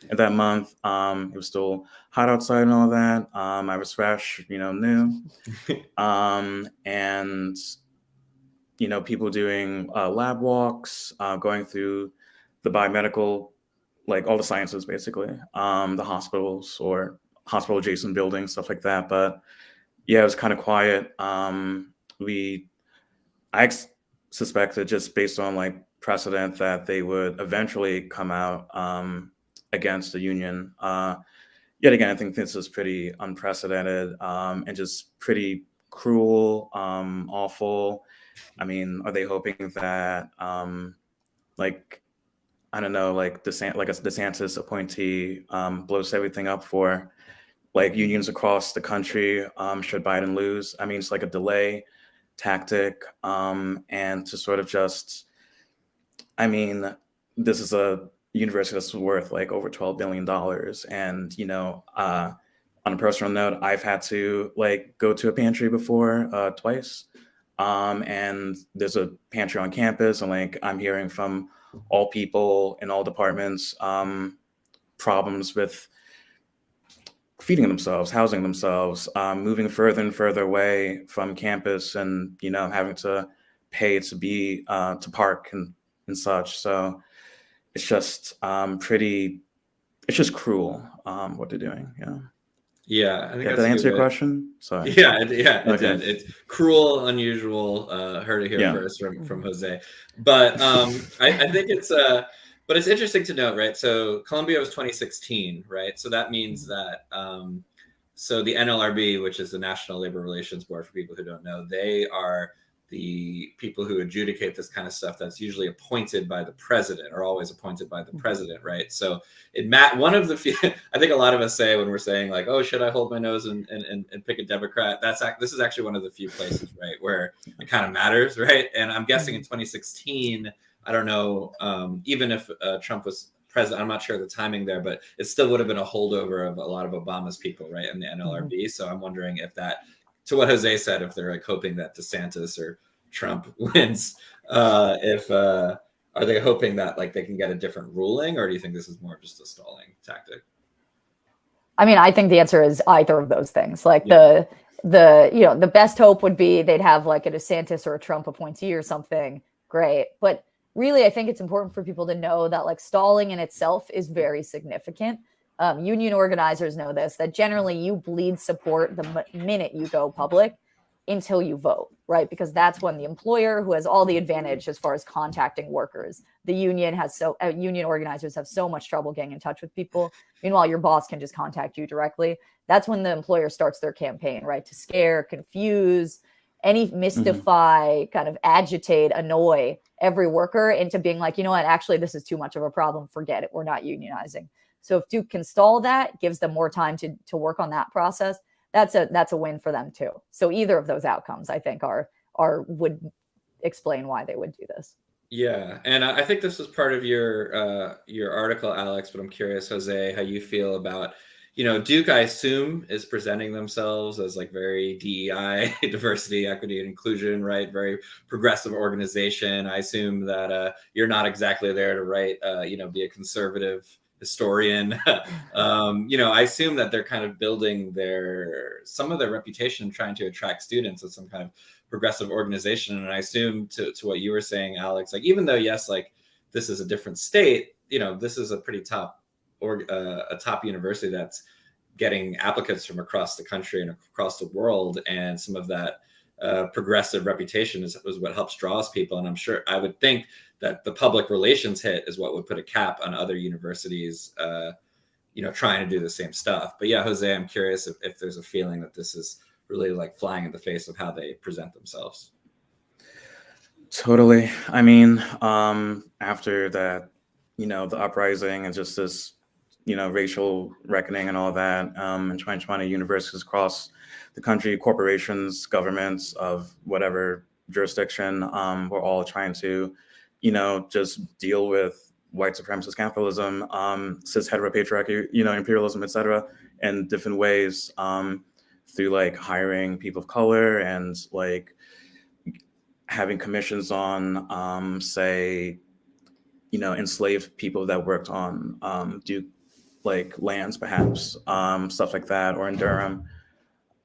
And that month, it was still hot outside and all that. I was fresh, new. And, people doing lab walks, going through the biomedical, like all the sciences, basically, the hospitals or hospital adjacent buildings, stuff like that. But yeah, it was kind of quiet. I suspected, just based on like precedent, that they would eventually come out against the union. Yet again, I think this is pretty unprecedented and just pretty cruel, awful. I mean, are they hoping that, like, I don't know, like a DeSantis appointee blows everything up for like unions across the country should Biden lose? I mean, it's like a delay tactic, and to sort of just, I mean, this is a university that's worth like over $12 billion. And, on a personal note, I've had to like go to a pantry before twice. And there's a pantry on campus, and like I'm hearing from all people in all departments problems with feeding themselves, housing themselves, moving further and further away from campus, and having to pay to be to park and such. So it's just it's just cruel what they're doing. Yeah, I think did I answer your question? Sorry. Yeah, it did. It's cruel, unusual. Heard it here first from Jose, but I think it's but it's interesting to note, right? So Columbia was 2016, right? So that means that so the NLRB, which is the National Labor Relations Board, for people who don't know, they are the people who adjudicate this kind of stuff. That's usually appointed by the president, or always appointed by the president, right? So one of the few, I think a lot of us say when we're saying like, oh, should I hold my nose and pick a Democrat? This is actually one of the few places, right, where it kind of matters, right? And I'm guessing in 2016, I don't know, even if Trump was president, I'm not sure the timing there, but it still would have been a holdover of a lot of Obama's people, right, in the NLRB. So I'm wondering if that, to what Jose said, if they're like hoping that DeSantis or Trump wins, are they hoping that like they can get a different ruling, or do you think this is more just a stalling tactic? I mean, I think the answer is either of those things. Like the best hope would be they'd have like a DeSantis or a Trump appointee or something great. But really, I think it's important for people to know that like stalling in itself is very significant. Union organizers know this, that generally you bleed support the minute you go public until you vote, right? Because that's when the employer, who has all the advantage as far as contacting workers, the union has union organizers have so much trouble getting in touch with people. Meanwhile, your boss can just contact you directly. That's when the employer starts their campaign, right? To scare, confuse, mystify, kind of agitate, annoy every worker into being like, you know what, actually, this is too much of a problem. Forget it. We're not unionizing. So if Duke can stall that, gives them more time to work on that process, that's a win for them too. So either of those outcomes, I think, would explain why they would do this. Yeah, and I think this was part of your article, Alex. But I'm curious, Jose, how you feel about, Duke, I assume, is presenting themselves as like very DEI, diversity, equity, and inclusion, right? Very progressive organization. I assume that you're not exactly there to write, be a conservative historian. I assume that they're kind of building some of their reputation trying to attract students as some kind of progressive organization. And I assume to what you were saying, Alex, like, even though, yes, like this is a different state, this is a pretty top a top university that's getting applicants from across the country and across the world. And some of that progressive reputation is what helps draws people. And I'm sure, I would think that the public relations hit is what would put a cap on other universities, trying to do the same stuff. But yeah, Jose, I'm curious if there's a feeling that this is really like flying in the face of how they present themselves. Totally. I mean, after that, the uprising and just this, racial reckoning and all that, and trying to universities across the country, corporations, governments of whatever jurisdiction, we're all trying to, just deal with white supremacist capitalism, cis heteropatriarchy, imperialism, etc., in different ways, through like hiring people of color and like having commissions on, say, enslaved people that worked on Duke like lands, perhaps, stuff like that, or in Durham.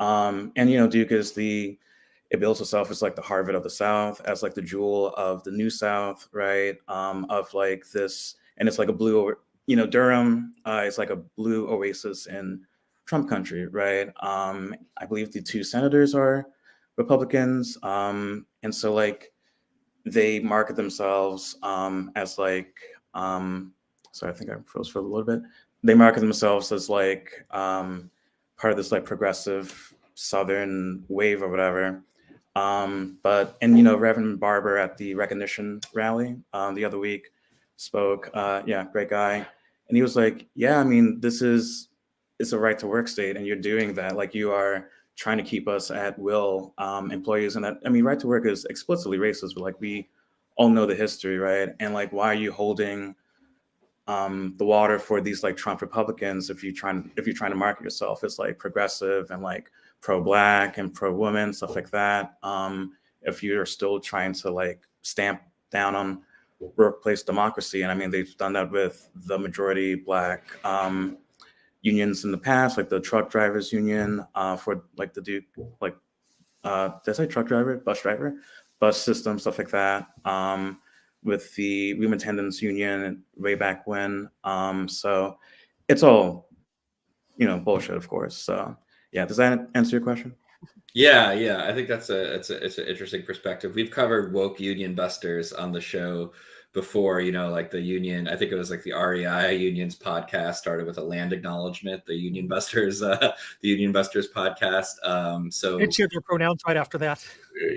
And Duke is it builds itself as like the Harvard of the South, as like the jewel of the New South, right? Of like this, and it's like a blue, Durham is like a blue oasis in Trump country, right? I believe the two senators are Republicans, and so like they market themselves as like, sorry, I think I froze for a little bit. They market themselves as like part of this like progressive Southern wave or whatever. But Reverend Barber at the Recognition rally the other week spoke. Great guy, and he was like, "Yeah, I mean, it's a right to work state, and you're doing that. Like, you are trying to keep us at will employees, and that, I mean, right to work is explicitly racist. But like, we all know the history, right? And like, why are you holding the water for these like Trump Republicans if you're trying to market yourself as like progressive and like pro-Black and pro-woman, stuff like that, if you're still trying to like stamp down on workplace democracy? And I mean, they've done that with the majority Black unions in the past, like the truck drivers union for like the Duke, like did I say truck driver, bus system, stuff like that, with the room attendants union way back when. So it's all, bullshit, of course. So yeah, does that answer your question? Yeah, I think it's an interesting perspective. We've covered woke union busters on the show before, like the union, I think it was like the REI unions podcast started with a land acknowledgement, the union busters podcast. So they cheered their pronouns right after that.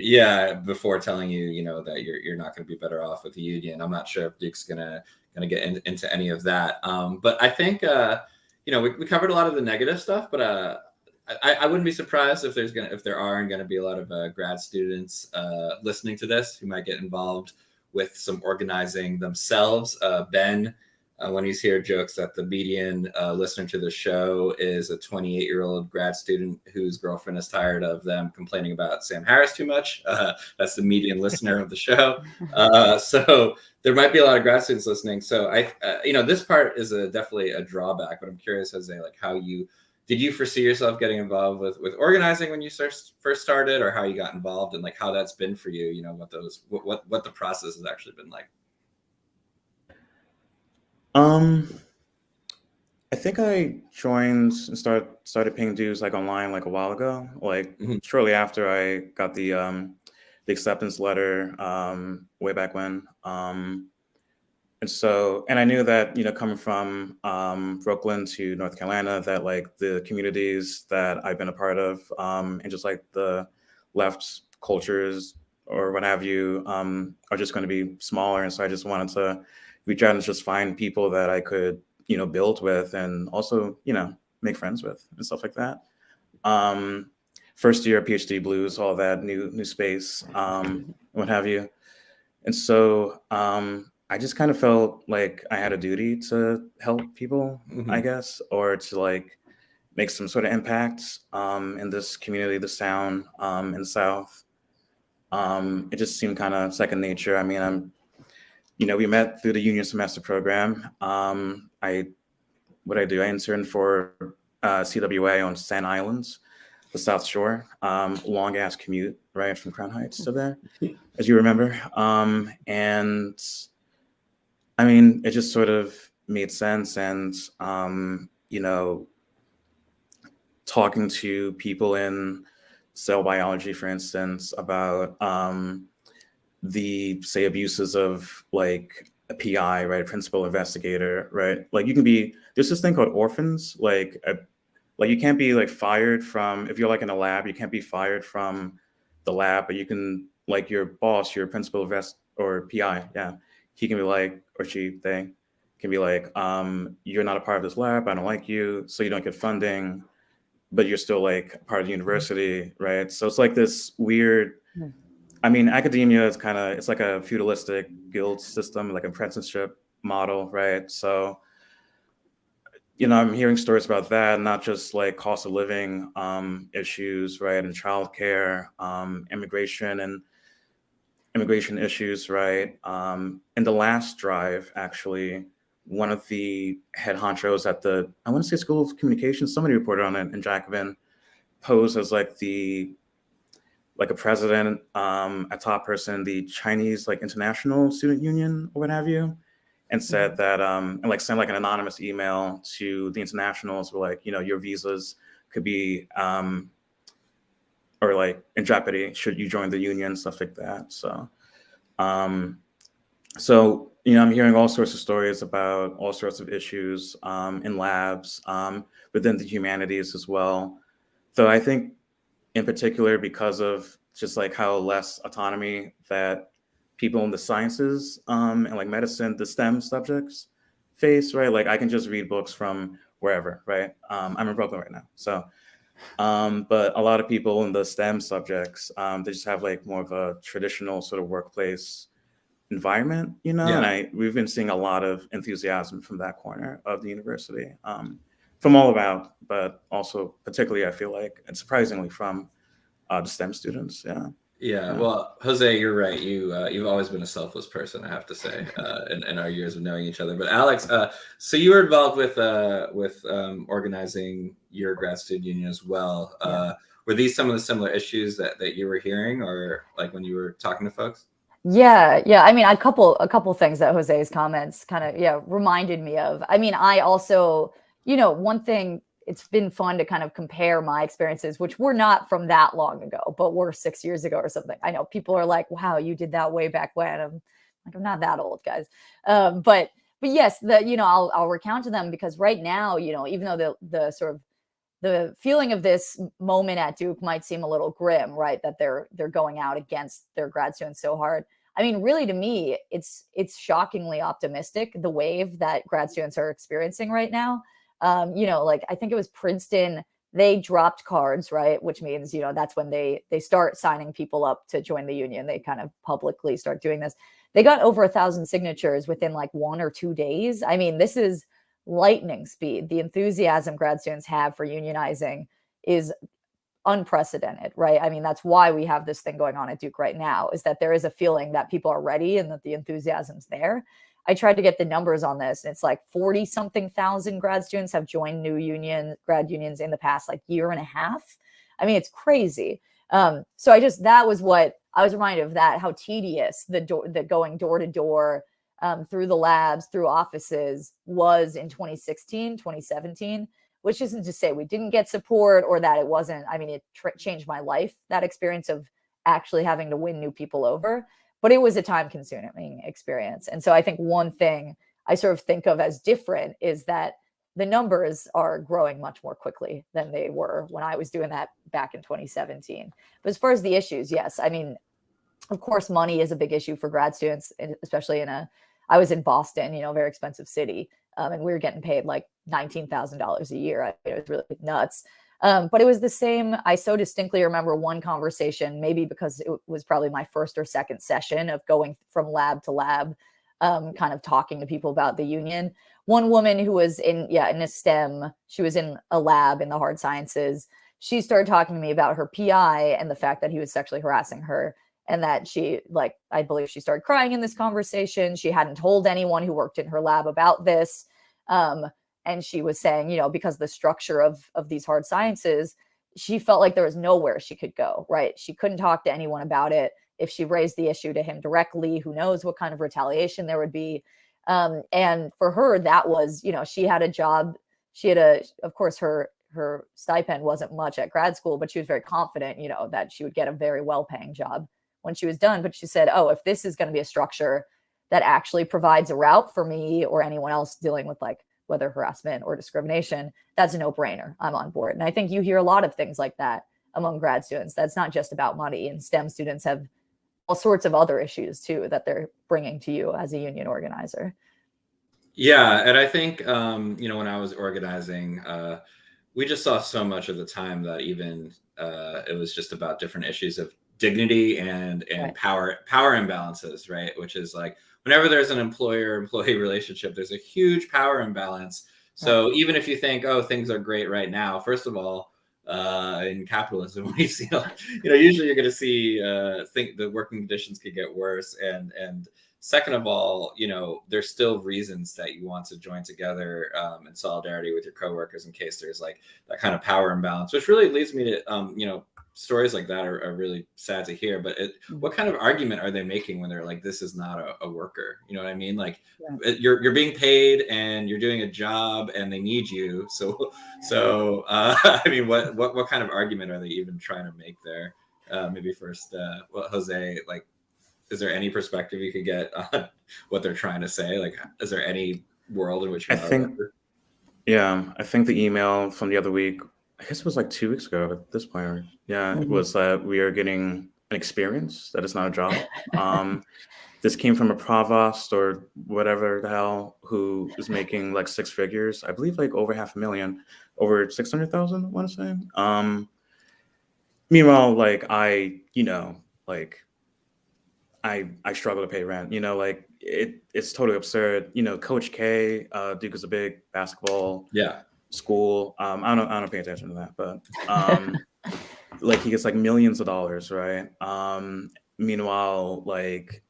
Yeah, before telling you, that you're not going to be better off with the union. I'm not sure if Duke's gonna get into any of that. But I think we covered a lot of the negative stuff, but I wouldn't be surprised if there are going to be a lot of grad students listening to this who might get involved with some organizing themselves. Ben, when he's here, jokes that the median listener to the show is a 28-year-old grad student whose girlfriend is tired of them complaining about Sam Harris too much. That's the median listener of the show. So there might be a lot of grad students listening. So this part is definitely a drawback, but I'm curious, Jose, like how you did you foresee yourself getting involved with organizing when you first started, or how you got involved, and like how that's been for you? You know, what the process has actually been like. I think I joined and started paying dues like online like a while ago, like shortly after I got the acceptance letter way back when. And I knew that, you know, coming from Brooklyn to North Carolina, that like the communities that I've been a part of and just like the left cultures or what have you are just going to be smaller. And so I just wanted to reach out and just find people that I could, you know, build with and also, you know, make friends with and stuff like that. First year PhD blues, all that new space, what have you. And so I just kind of felt like I had a duty to help people, I guess, or to like make some sort of impact in this community, this town in the South. It just seemed kind of second nature. I mean, you know, we met through the union semester program. I interned for CWA on Sand Islands, the South Shore, long ass commute, right, from Crown Heights to there, as you remember. And I mean, it just sort of made sense. And, you know, talking to people in cell biology, for instance, about the, say, abuses of like a PI, right, a principal investigator, right? Like you can be, there's this thing called orphans, like you can't be like fired from, if you're like in a lab, you can't be fired from the lab, but you can, like your boss, your principal or PI, yeah, he can be like, or they can be like, you're not a part of this lab, I don't like you, so you don't get funding, but you're still like part of the university, right? So it's like this weird, I mean, academia is kind of, it's like a feudalistic guild system, like apprenticeship model, right? So, you know, I'm hearing stories about that, not just like cost of living issues, right? And childcare, immigration issues, right? In the last drive, actually, one of the head honchos at the, I want to say School of Communications, somebody reported on it in Jacobin, posed as like a president, a top person, the Chinese like International Student Union or what have you, and said that, and like sent like an anonymous email to the internationals, were like, you know, your visas could be, or like in jeopardy should you join the union, stuff like that. So, you know, I'm hearing all sorts of stories about all sorts of issues in labs, within the humanities as well. Though I think in particular, because of just like how less autonomy that people in the sciences and like medicine, the STEM subjects face, right? Like I can just read books from wherever, right? I'm in Brooklyn right now. So, but a lot of people in the STEM subjects, they just have like more of a traditional sort of workplace environment, you know? Yeah. And we've been seeing a lot of enthusiasm from that corner of the university, from all about, but also particularly, I feel like, and surprisingly from the STEM students. Yeah. Well, Jose, you're right. You've always been a selfless person, I have to say, in our years of knowing each other. But Alex, so you were involved with organizing your grad student union as well. Were these some of the similar issues that you were hearing, or like when you were talking to folks? Yeah. I mean, a couple things that Jose's comments kind of reminded me of. I mean, I also, you know, one thing, it's been fun to kind of compare my experiences, which were not from that long ago, but were 6 years ago or something. I know people are like, wow, you did that way back when. I'm like, I'm not that old, guys. But yes, you know, I'll recount to them, because right now, you know, even though the sort of the feeling of this moment at Duke might seem a little grim, right? That they're going out against their grad students so hard. I mean, really, to me, it's shockingly optimistic, the wave that grad students are experiencing right now. You know, like I think it was Princeton, they dropped cards, right? Which means, you know, that's when they start signing people up to join the union. They kind of publicly start doing this. They got over 1,000 signatures within like 1 or 2 days. I mean, this is lightning speed. The enthusiasm grad students have for unionizing is unprecedented, right? I mean, that's why we have this thing going on at Duke right now, is that there is a feeling that people are ready and that the enthusiasm's there. I tried to get the numbers on this, and it's like 40 something thousand grad students have joined new grad unions in the past like year and a half. I mean, it's crazy. So that was what I was reminded of, that how tedious the going door to door through the labs, through offices was in 2016, 2017, which isn't to say we didn't get support or that it wasn't. I mean, it changed my life, that experience of actually having to win new people over, but it was a time consuming experience. And so I think one thing I sort of think of as different is that the numbers are growing much more quickly than they were when I was doing that back in 2017. But as far as the issues, yes, I mean, of course, money is a big issue for grad students, especially I was in Boston, you know, very expensive city, and we were getting paid like $19,000 a year. It was really nuts. But it was the same. I so distinctly remember one conversation, maybe because it was probably my first or second session of going from lab to lab, kind of talking to people about the union. One woman who was in a STEM, she was in a lab in the hard sciences. She started talking to me about her PI and the fact that he was sexually harassing her. And that I believe she started crying in this conversation. She hadn't told anyone who worked in her lab about this. And she was saying, you know, because the structure of these hard sciences, she felt like there was nowhere she could go, right? She couldn't talk to anyone about it. If she raised the issue to him directly, who knows what kind of retaliation there would be. And for her, that was, you know, she had a job. She had of course, her stipend wasn't much at grad school, but she was very confident, you know, that she would get a very well-paying job when she was done. But she said, oh, if this is going to be a structure that actually provides a route for me or anyone else dealing with like whether harassment or discrimination, that's a no-brainer. I'm on board. And I think you hear a lot of things like that among grad students. That's not just about money, and STEM students have all sorts of other issues too that they're bringing to you as a union organizer. Yeah, and I think you know, when I was organizing, we just saw so much of the time that even it was just about different issues of dignity and Right. power imbalances, right? Which is like whenever there's an employer-employee relationship, there's a huge power imbalance. So even if you think, oh, things are great right now, first of all, in capitalism, we see, you know, usually you're going to see think the working conditions could get worse, and second of all, you know, there's still reasons that you want to join together in solidarity with your coworkers in case there's like that kind of power imbalance, which really leads me to, you know, stories like that are really sad to hear. But what kind of argument are they making when they're like, this is not a worker? You know what I mean? Like you're being paid and you're doing a job and they need you. So I mean, what kind of argument are they even trying to make there? Maybe first, Jose, like, is there any perspective you could get on what they're trying to say? Like, is there any world in which you're not a worker? Yeah, I think the email from the other week, I guess it was like 2 weeks ago at this point. Yeah, it was that we are getting an experience, that it's not a job. This came from a provost or whatever the hell who is making like six figures. I believe like over $500,000, over 600,000, I want to say. Meanwhile, like I struggle to pay rent, you know, like it's totally absurd. You know, Coach K, Duke is a big basketball school. I don't pay attention to that, but like he gets like millions of dollars, right? Meanwhile, like,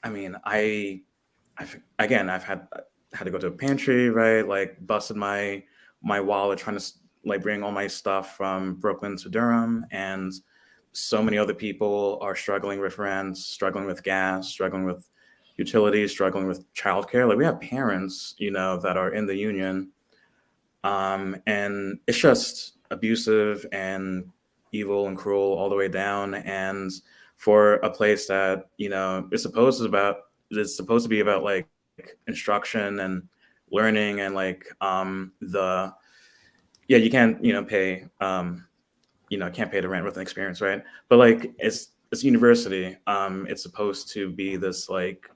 I mean, I've had to go to a pantry, right? Like busted my wallet trying to like bring all my stuff from Brooklyn to Durham, and so many other people are struggling with rent, struggling with gas, struggling with utilities, struggling with childcare. Like we have parents, you know, that are in the union, and it's just abusive and evil and cruel all the way down. And for a place that, you know, it's supposed to be about like instruction and learning and like you can't, you know, pay can't pay the rent with an experience, right? But like it's university. It's supposed to be this like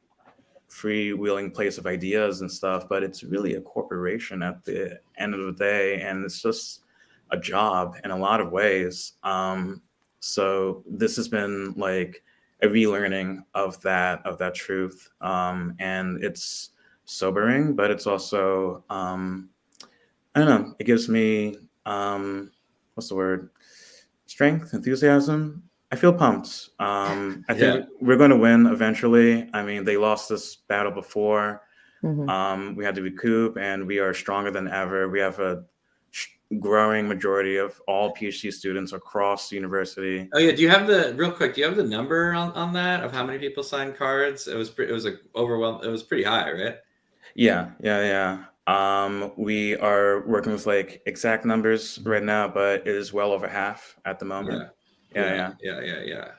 freewheeling place of ideas and stuff, but it's really a corporation at the end of the day, and it's just a job in a lot of ways. So this has been like a relearning of that truth, and it's sobering, but it's also I don't know. It gives me what's the word? Strength, enthusiasm, I feel pumped. I think we're going to win eventually. I mean, they lost this battle before. We had to recoup, and we are stronger than ever. We have a growing majority of all PhD students across the university. Oh yeah, do you have the number on that of how many people signed cards? It was like overwhelming. It was pretty high, right? Yeah. We are working with like exact numbers right now, but it is well over half at the moment. Yeah.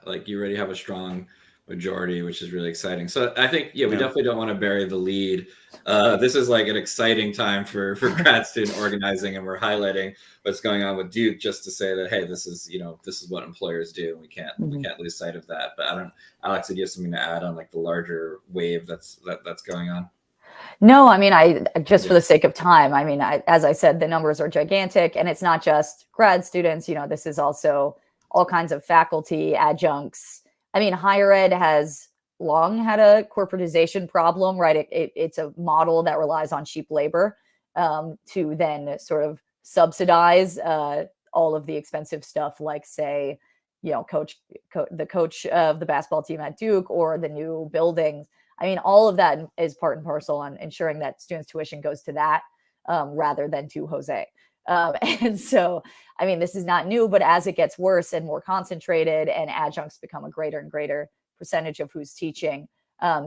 Like you already have a strong majority, which is really exciting. So I think, we definitely don't want to bury the lead. This is like an exciting time for grad student organizing, and we're highlighting what's going on with Duke just to say that, hey, this is what employers do. We can't lose sight of that. But Alex, did you have something to add on like the larger wave that's going on? No, I mean, I just for the sake of time, I mean, as I said, the numbers are gigantic, and it's not just grad students. This is also all kinds of faculty, adjuncts. I mean, higher ed has long had a corporatization problem, right? It's a model that relies on cheap labor to then sort of subsidize all of the expensive stuff, like say, the coach of the basketball team at Duke or the new buildings. I mean, all of that is part and parcel on ensuring that students' tuition goes to that rather than to Jose. And so, I mean, this is not new, but as it gets worse and more concentrated and adjuncts become a greater and greater percentage of who's teaching,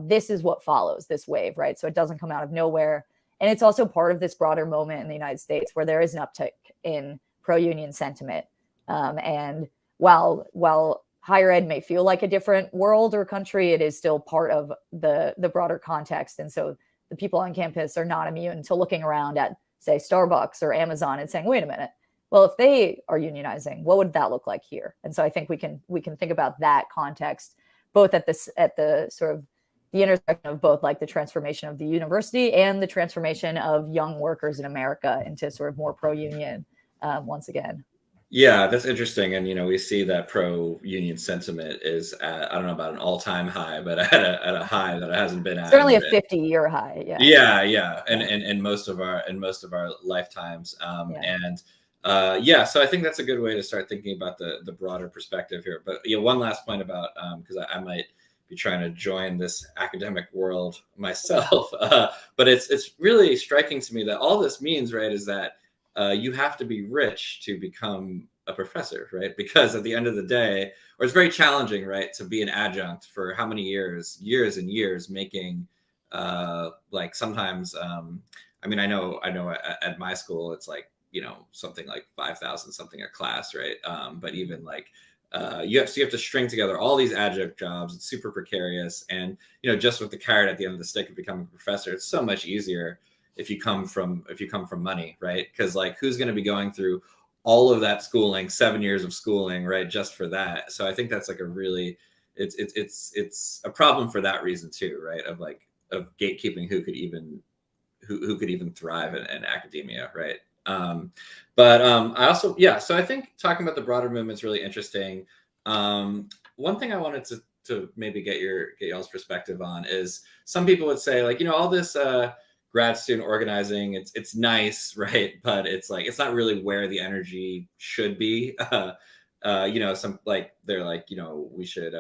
this is what follows this wave, right? So it doesn't come out of nowhere. And it's also part of this broader moment in the United States where there is an uptick in pro-union sentiment. And while higher ed may feel like a different world or country, it is still part of the broader context. And so the people on campus are not immune to looking around at, say, Starbucks or Amazon and saying, wait a minute, well, if they are unionizing, what would that look like here? And so I think we can think about that context, both at the sort of the intersection of both like the transformation of the university and the transformation of young workers in America into sort of more pro-union once again. Yeah, that's interesting. And, we see that pro-union sentiment is at, I don't know about an all-time high, but at a high that it hasn't been at. Certainly a 50-year high. Yeah. And most of our lifetimes. So I think that's a good way to start thinking about the broader perspective here. But one last point about, because I might be trying to join this academic world myself. But it's really striking to me that all this means, right, is that you have to be rich to become a professor, right? Because at the end of the day, or it's very challenging, right, to be an adjunct for how many years and years, making like sometimes, I mean, I know at my school, it's like, something like 5,000 something a class, right? But even like, you have to string together all these adjunct jobs. It's super precarious. And, just with the carrot at the end of the stick of becoming a professor, it's so much easier if you come from money, right? Because like, who's going to be going through all of that schooling, 7 years of schooling, right, just for that? So I think that's like it's a problem for that reason too, right? Of gatekeeping who could even thrive in academia, right? But I also, so I think talking about the broader movement is really interesting. One thing I wanted to maybe get y'all's perspective on is some people would say like, all this grad student organizing, it's nice, right? But it's like, it's not really where the energy should be. Some like, they're like, we should,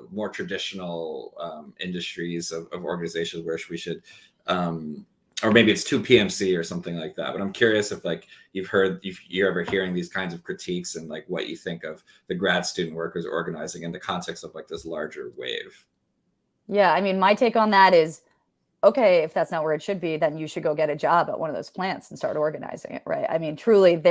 more traditional industries of organizations where we should, or maybe it's too PMC or something like that. But I'm curious if like you're ever hearing these kinds of critiques and like what you think of the grad student workers organizing in the context of like this larger wave. Yeah, I mean, my take on that is, okay, if that's not where it should be, then you should go get a job at one of those plants and start organizing it, right? I mean, truly,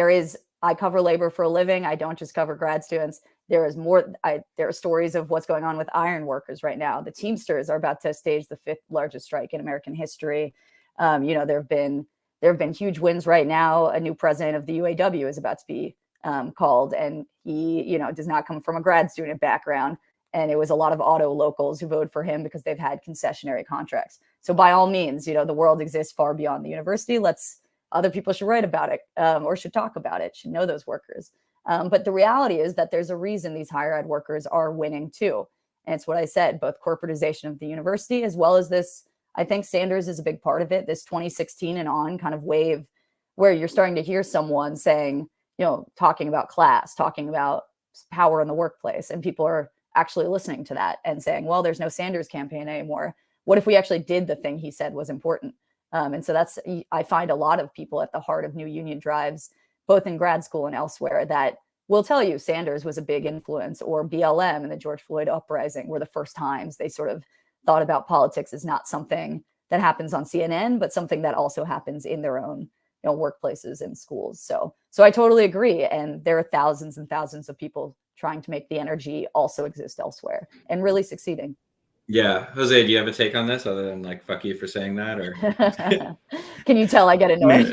I cover labor for a living. I don't just cover grad students. There are stories of what's going on with iron workers right now. The Teamsters are about to stage the 5th largest strike in American history. There have been huge wins right now. A new president of the UAW is about to be called, and he, does not come from a grad student background. And it was a lot of auto locals who voted for him because they've had concessionary contracts. So by all means, the world exists far beyond the university. Other people should write about it or should talk about it, should know those workers. But the reality is that there's a reason these higher ed workers are winning too. And it's what I said, both corporatization of the university as well as this, I think Sanders is a big part of it, this 2016 and on kind of wave where you're starting to hear someone saying, talking about class, talking about power in the workplace, and people are actually listening to that and saying, well, there's no Sanders campaign anymore. What if we actually did the thing he said was important? And so I find a lot of people at the heart of new union drives, both in grad school and elsewhere, that will tell you Sanders was a big influence, or BLM and the George Floyd uprising were the first times they sort of thought about politics as not something that happens on CNN, but something that also happens in their own workplaces and schools. So I totally agree. And there are thousands and thousands of people trying to make the energy also exist elsewhere and really succeeding. Yeah. Jose, do you have a take on this other than like, fuck you for saying that? Or can you tell I get annoyed?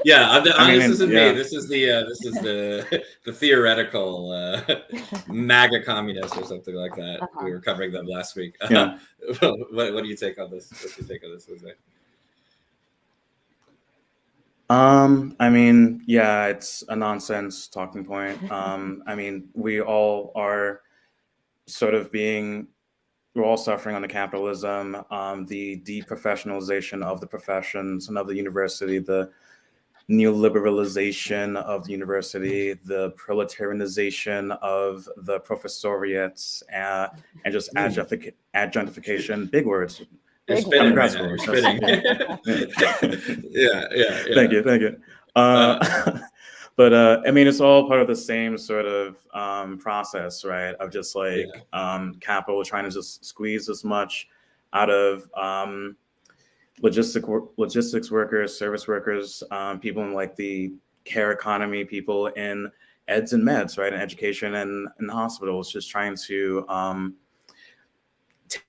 Yeah. I mean, this isn't me. This is the theoretical MAGA communists or something like that. We were covering them last week. Yeah. What do you take on this? What's your take on this, Jose? I mean, yeah, it's a nonsense talking point. I mean, we all are sort of we're all suffering under capitalism, the deprofessionalization of the professions and of the university, the neoliberalization of the university, the proletarianization of the professoriates, and just adjunctification, big words. You're spinning right now. You're spinning. Yeah. Thank you. But I mean, it's all part of the same sort of process, right? Of just like capital trying to just squeeze as much out of logistics workers, service workers, people in like the care economy, people in eds and meds, right? In education and in hospitals, just trying to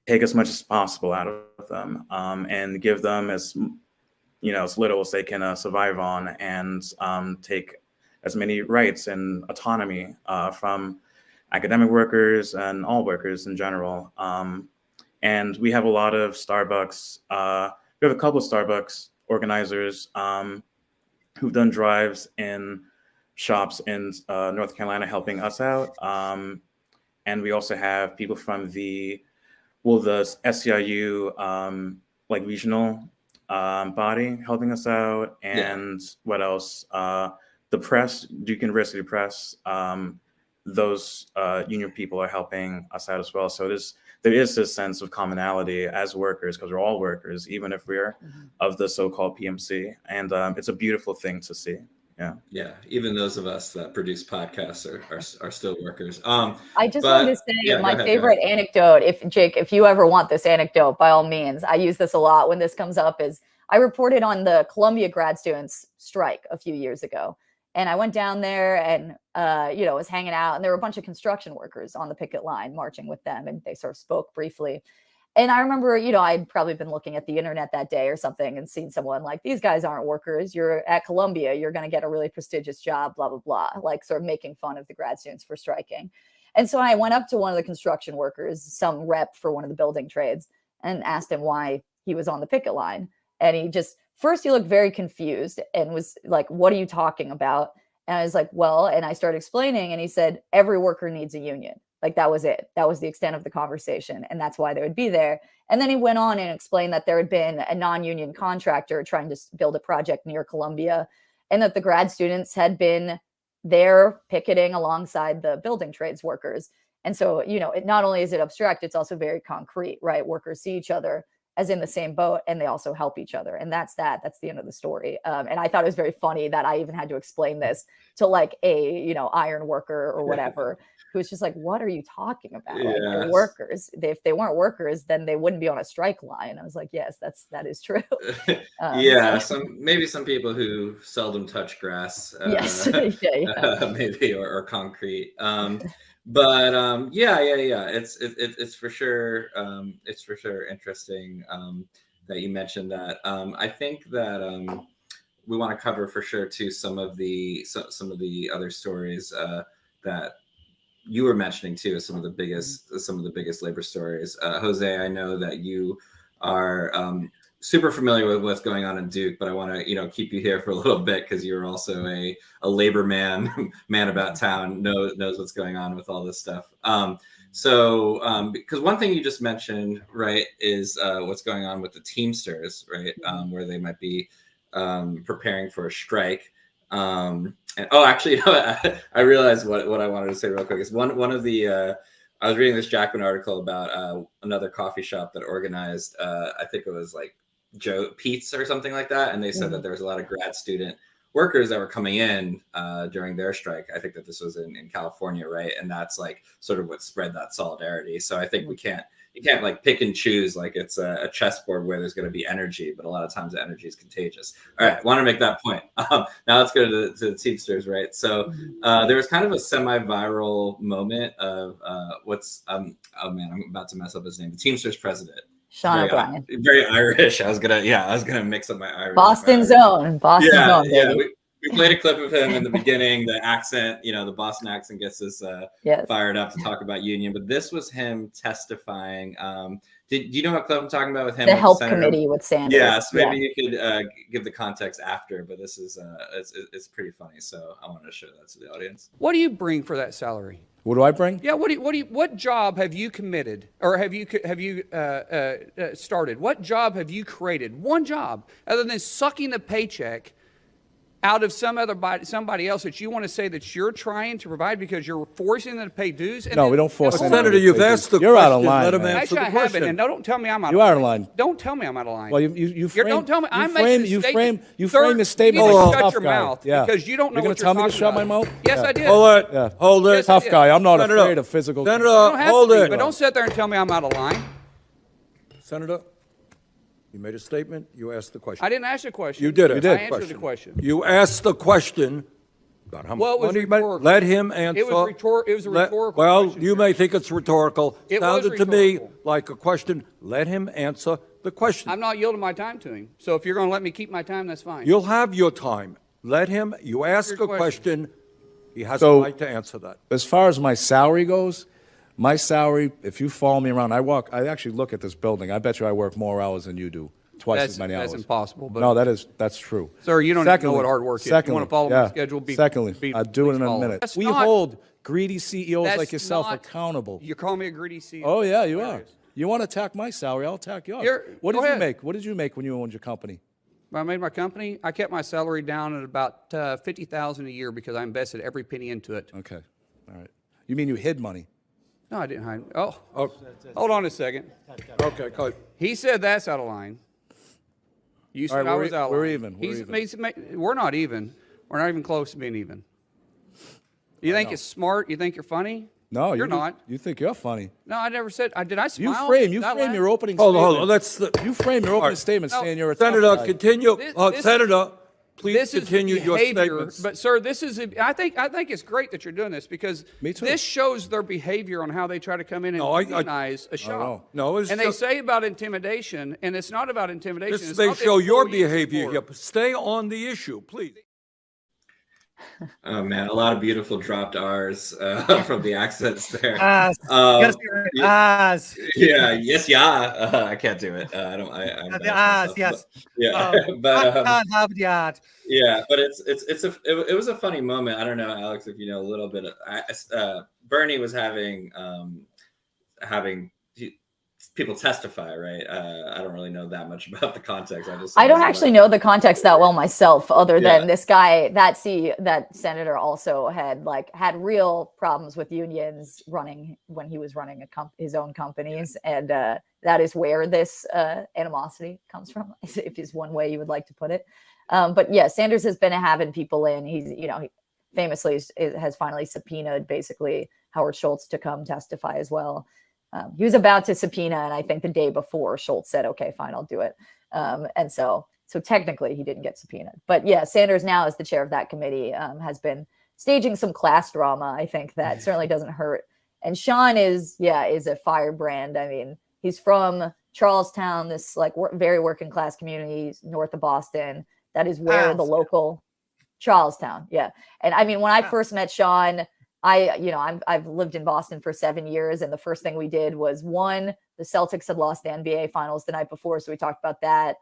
take as much as possible out of them and give them as little as they can survive on, and take as many rights and autonomy from academic workers and all workers in general. And we have a lot of Starbucks. We have a couple of Starbucks organizers who've done drives in shops in North Carolina helping us out. And we also have people from the SEIU like regional body helping us out. And what else? The press, Duke University Press, those union people are helping us out as well. So there is this sense of commonality as workers, because we're all workers, even if we're of the so-called PMC. And it's a beautiful thing to see. Yeah. Even those of us that produce podcasts are still workers. I just wanted to say my favorite anecdote. If you ever want this anecdote, by all means, I use this a lot when this comes up. Is I reported on the Columbia grad students strike a few years ago, and I went down there and was hanging out, and there were a bunch of construction workers on the picket line marching with them, and they sort of spoke briefly. And I remember, I'd probably been looking at the internet that day or something and seen someone like, these guys aren't workers. You're at Columbia. You're going to get a really prestigious job, blah, blah, blah, like sort of making fun of the grad students for striking. And so I went up to one of the construction workers, some rep for one of the building trades, and asked him why he was on the picket line. And first he looked very confused and was like, what are you talking about? And I was like, well, and I started explaining, and he said, every worker needs a union. Like that was it. That was the extent of the conversation. And that's why they would be there. And then he went on and explained that there had been a non-union contractor trying to build a project near Columbia, and that the grad students had been there picketing alongside the building trades workers. And so, it not only is it abstract, it's also very concrete, right? Workers see each other as in the same boat, and they also help each other. And that's the end of the story. And I thought it was very funny that I even had to explain this to like a, iron worker or whatever, who was just like, what are you talking about? Like, they're workers. If they weren't workers, then they wouldn't be on a strike line. I was like, yes, that is true. Maybe some people who seldom touch grass, yes. maybe, or concrete. But it's for sure interesting that you mentioned that. I think that we want to cover for sure too some of the other stories that you were mentioning too, some of the biggest labor stories. Jose, I know that you are super familiar with what's going on in Duke, but I want to keep you here for a little bit because you're also a labor man about town, knows what's going on with all this stuff. Because one thing you just mentioned, right, is what's going on with the Teamsters, right, where they might be preparing for a strike. And actually, I realized what I wanted to say real quick is one of the I was reading this Jacobin article about another coffee shop that organized I think it was like Joe Pete's or something like that, and they said that there was a lot of grad student workers that were coming in during their strike. I think that this was in California, right? And that's like sort of what spread that solidarity. So I think you can't like pick and choose like it's a chessboard where there's going to be energy, but a lot of times the energy is contagious. All right, I want to make that point. Now let's go to the Teamsters, right? So there was kind of a semi-viral moment of what's oh man, I'm about to mess up his name. The Teamsters president. Sean O'Brien. Very Irish. I was gonna mix up my Irish. Boston's own. Boston's own, baby. We played a clip of him in the beginning. The accent, the Boston accent gets us fired up to talk about union. But this was him testifying. Do you know what clip I'm talking about with him? The help committee with Sanders. Yeah, so maybe you could give the context after. But this is it's pretty funny. So I wanted to show that to the audience. What do you bring for that salary? What do I bring? Yeah. What job have you committed, or have you started? What job have you created? One job, other than sucking the paycheck out of somebody else that you want to say that you're trying to provide because you're forcing them to pay dues? No, we don't force them. Senator, you've asked the You're question. out of line. Let him man. answer the Actually, I question. haven't, and don't tell me I'm out You of line. are out of line. Don't tell me I'm out of line. Well, you frame, don't tell me. you frame the statement you like shut a tough your guy. mouth Yeah. because you don't know You're what gonna tell me to talking shut my about. mouth? Yes, Yeah. I did. Hold it. Yeah. Hold it. Yes, I Tough did. guy. I'm not Senator, afraid of physical. Senator, You don't have hold to be, it. but don't sit there and tell me I'm out of line. Senator, you made a statement. You asked the question. I didn't ask a question. You did it. You did. I answered the question. You asked the question. about how much Well, it was money he made. rhetorical. Let him answer. It was a rhetorical Well, question, you may think it's rhetorical. It was Sounded to me rhetorical. like a question. Let him answer the question. I'm not yielding my time to him. So if you're going to let me keep my time, that's fine. You'll have your time. Let him. You ask your a question. He has So- a right to answer that. As far as my salary goes, my salary, if you follow me around, I actually look at this building. I bet you I work more hours than you do. Twice as many hours. That's impossible. But No, that's true. Sir, you don't even know what hard work is. You Secondly, want to follow my schedule? I'll do it in a follow it. minute. That's We not- hold greedy CEOs that's like yourself not- accountable. You call me a greedy CEO? Oh, yeah, you are. You want to attack my salary, I'll attack yours. What go did you ahead. make? What did you make when you owned your company? When I made my company, I kept my salary down at about $50,000 a year because I invested every penny into it. Okay, all right. You mean you hid money? No, I didn't hide. Oh, hold on a second. Okay, go ahead. He said that's out of line. You said All right, I we're was out of we're line. even, we're even. We're not even. We're not even close to being even. You think it's smart? You think you're funny? No, you're not. You think you're funny. No, I never said. Did I You smile? frame Did I laugh? your opening Hold statement. on. Let's. You frame your opening right. statement No, saying you're a tough Senator, guy. continue. This- Senator, please This is continue your behavior, statements. but sir, this is. I think it's great that you're doing this because Me too. this shows their behavior on how they try to come in and No, I- unionize a shop. No, it's and they just- say about intimidation, and it's not about intimidation. This it's may not the show your employees behavior support. here. But stay on the issue, please. Oh man, a lot of beautiful dropped R's from the accents there. As. You gotta say it, as. Yeah, yes, yeah. I can't do it. I don't. I'm The bad as, for myself, yes. but- yeah, but Have the ad. yeah, but it was a funny moment. I don't know, Alex, if you know a little bit. Bernie was having people testify, right? I don't really know that much about the context. I don't actually know the context that well myself, other than Yeah. this guy, that senator also had real problems with unions running when he was running his own companies. And that is where this animosity comes from, if is one way you would like to put it. But yeah, Sanders has been having people in. He famously has finally subpoenaed basically Howard Schultz to come testify as well. He was about to subpoena, and I think the day before Schultz said, okay, fine, I'll do it. And so technically he didn't get subpoenaed. But yeah, Sanders now as the chair of that committee has been staging some class drama. I think that certainly doesn't hurt. And Sean is a firebrand. I mean, he's from Charlestown, this very working class community north of Boston. That is where the local Charlestown. Yeah. And I mean, when I first met Sean, I've lived in Boston for 7 years, and the first thing we did was the Celtics had lost the NBA finals the night before, so we talked about that,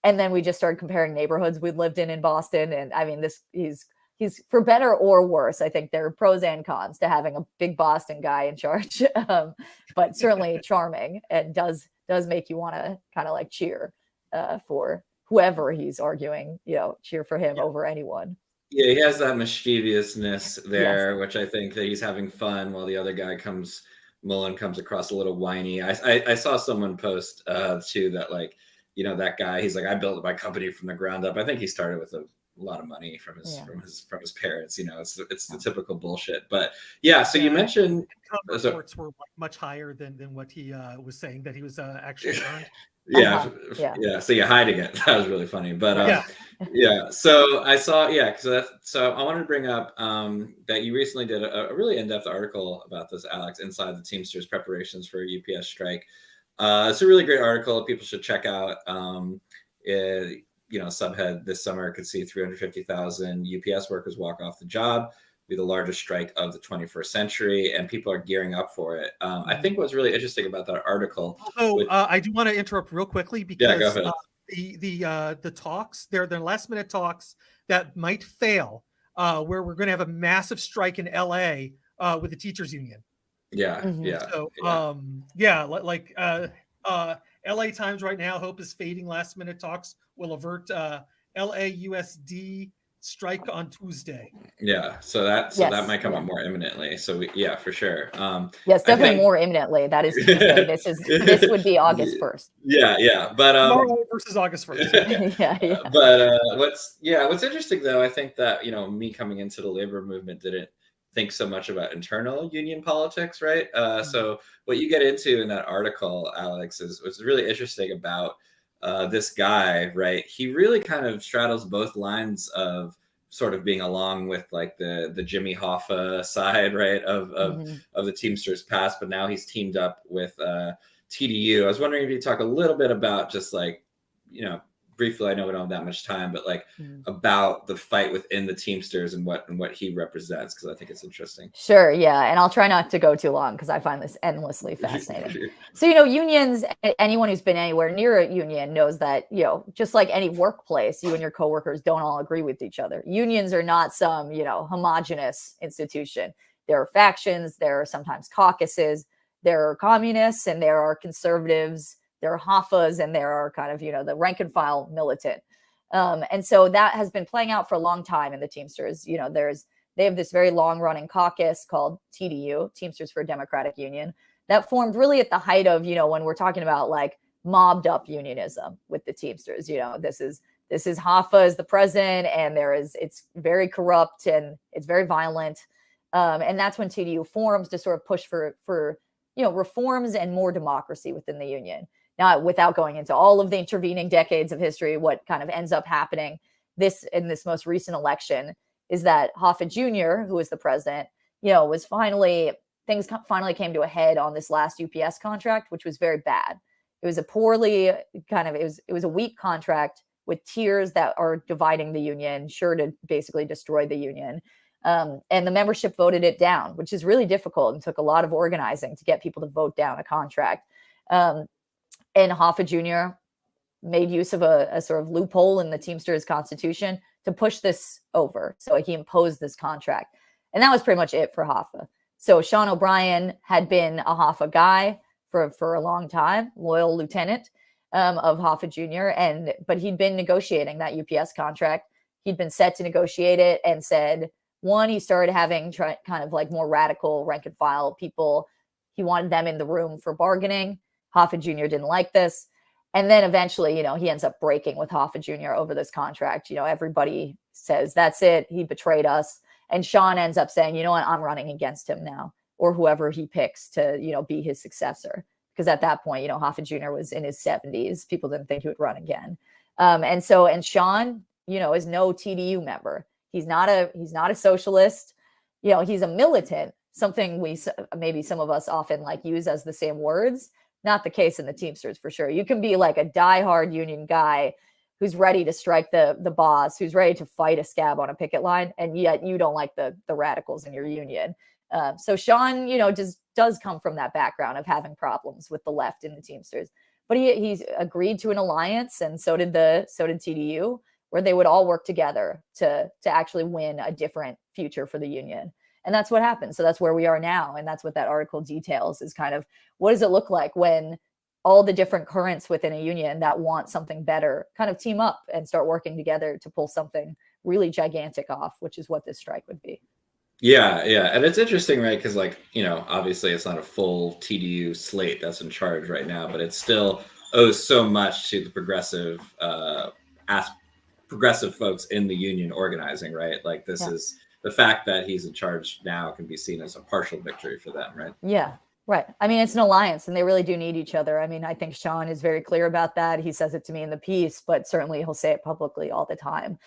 and then we just started comparing neighborhoods we'd lived in Boston. And I mean, he's for better or worse. I think there are pros and cons to having a big Boston guy in charge, but certainly charming, and does make you want to kind of cheer for whoever he's arguing, cheer for him over anyone. Yeah, he has that mischievousness there, which I think that he's having fun while the other guy Mullen comes across a little whiny. I saw someone post too that like, you know, that guy, he's like, I built my company from the ground up. I think he started with a lot of money from his parents. You know, it's the typical bullshit. But yeah, so you mentioned reports were much higher than what he was saying that he was actually earned. Yeah. So you're hiding it. That was really funny. But yeah. So I saw, so I wanted to bring up that you recently did a really in-depth article about this, Alex, inside the Teamsters preparations for a UPS strike. It's a really great article. People should check out. Subhead this summer could see 350,000 UPS workers walk off the job. Be the largest strike of the 21st century, and people are gearing up for it. I think what's really interesting about that article. I do want to interrupt real quickly because go ahead. The talks, they're last minute talks that might fail, where we're going to have a massive strike in LA with the teachers union. So LA Times right now, hope is fading. Last minute talks will avert LAUSD strike on Tuesday. So that might come up more imminently. So for sure. Yes, definitely more imminently. That is Tuesday. This would be August 1st. But tomorrow versus August 1st. But what's interesting though, I think that, you know, me coming into the labor movement didn't think so much about internal union politics, right? So what you get into in that article, Alex, is what's really interesting about this guy, right? He really kind of straddles both lines of sort of being along with like the Jimmy Hoffa side, right, of the Teamsters past, but now he's teamed up with TDU. I was wondering if you talk a little bit about just like, you know, briefly, I know we don't have that much time, but like about the fight within the Teamsters and what he represents, because I think it's interesting. Sure, yeah, and I'll try not to go too long because I find this endlessly fascinating. So, you know, unions, anyone who's been anywhere near a union knows that, you know, just like any workplace, you and your coworkers don't all agree with each other. Unions are not some, you know, homogenous institution. There are factions, there are sometimes caucuses, there are communists, and there are conservatives. There are Hoffas, and there are kind of, you know, the rank and file militant. And so that has been playing out for a long time in the Teamsters. You know, they have this very long running caucus called TDU, Teamsters for a Democratic Union, that formed really at the height of, you know, when we're talking about like mobbed up unionism with the Teamsters. You know, this is Hoffa as the president, and it's very corrupt and it's very violent. And that's when TDU forms to sort of push for you know, reforms and more democracy within the union. Now, without going into all of the intervening decades of history, what kind of ends up happening in this most recent election is that Hoffa Jr., who was the president, you know, things finally came to a head on this last UPS contract, which was very bad. It was it was a weak contract with tiers that are dividing the union, sure to basically destroy the union. And the membership voted it down, which is really difficult and took a lot of organizing to get people to vote down a contract. And Hoffa Jr. made use of a sort of loophole in the Teamsters Constitution to push this over. So he imposed this contract. And that was pretty much it for Hoffa. So Sean O'Brien had been a Hoffa guy for a long time, loyal lieutenant of Hoffa Jr. But he'd been negotiating that UPS contract. He'd been set to negotiate it and said, one, he started having kind of like more radical rank and file people. He wanted them in the room for bargaining. Hoffa Jr. didn't like this. And then eventually, you know, he ends up breaking with Hoffa Jr. over this contract. You know, everybody says, that's it. He betrayed us. And Sean ends up saying, you know what, I'm running against him now, or whoever he picks to, you know, be his successor. Because at that point, you know, Hoffa Jr. was in his 70s. People didn't think he would run again. And Sean, you know, is no TDU member. He's not a socialist. You know, he's a militant, something maybe some of us often like use as the same words. Not the case in the Teamsters, for sure. You can be like a diehard union guy who's ready to strike the boss, who's ready to fight a scab on a picket line, and yet you don't like the radicals in your union. So Sean, you know, does come from that background of having problems with the left in the Teamsters. But he's agreed to an alliance, and so did TDU, where they would all work together to actually win a different future for the union. And that's what happened. So that's where we are now. And that's what that article details, is kind of what does it look like when all the different currents within a union that want something better kind of team up and start working together to pull something really gigantic off, which is what this strike would be. Yeah, yeah. And it's interesting, right? Because, like, you know, obviously it's not a full TDU slate that's in charge right now, but it still owes so much to the progressive folks in the union organizing, right? Like, this is the fact that he's in charge now can be seen as a partial victory for them, right? Yeah, right. I mean, it's an alliance and they really do need each other. I mean, I think Sean is very clear about that. He says it to me in the piece, but certainly he'll say it publicly all the time.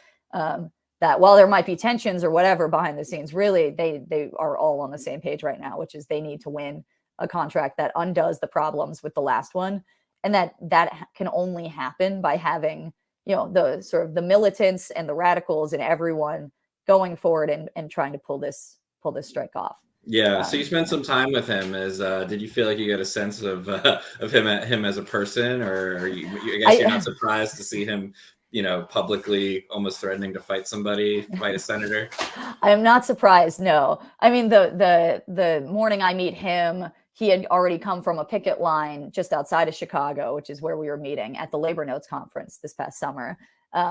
That while there might be tensions or whatever behind the scenes, really they are all on the same page right now, which is they need to win a contract that undoes the problems with the last one. And that can only happen by having, you know, the sort of the militants and the radicals and everyone going forward and trying to pull this strike off. Yeah. So you spent some time with him. Did you feel like you got a sense of him as a person, or I guess you're not surprised to see him, you know, publicly almost threatening to fight a senator? I am not surprised. No, I mean, the morning I meet him, he had already come from a picket line just outside of Chicago, which is where we were meeting at the Labor Notes conference this past summer.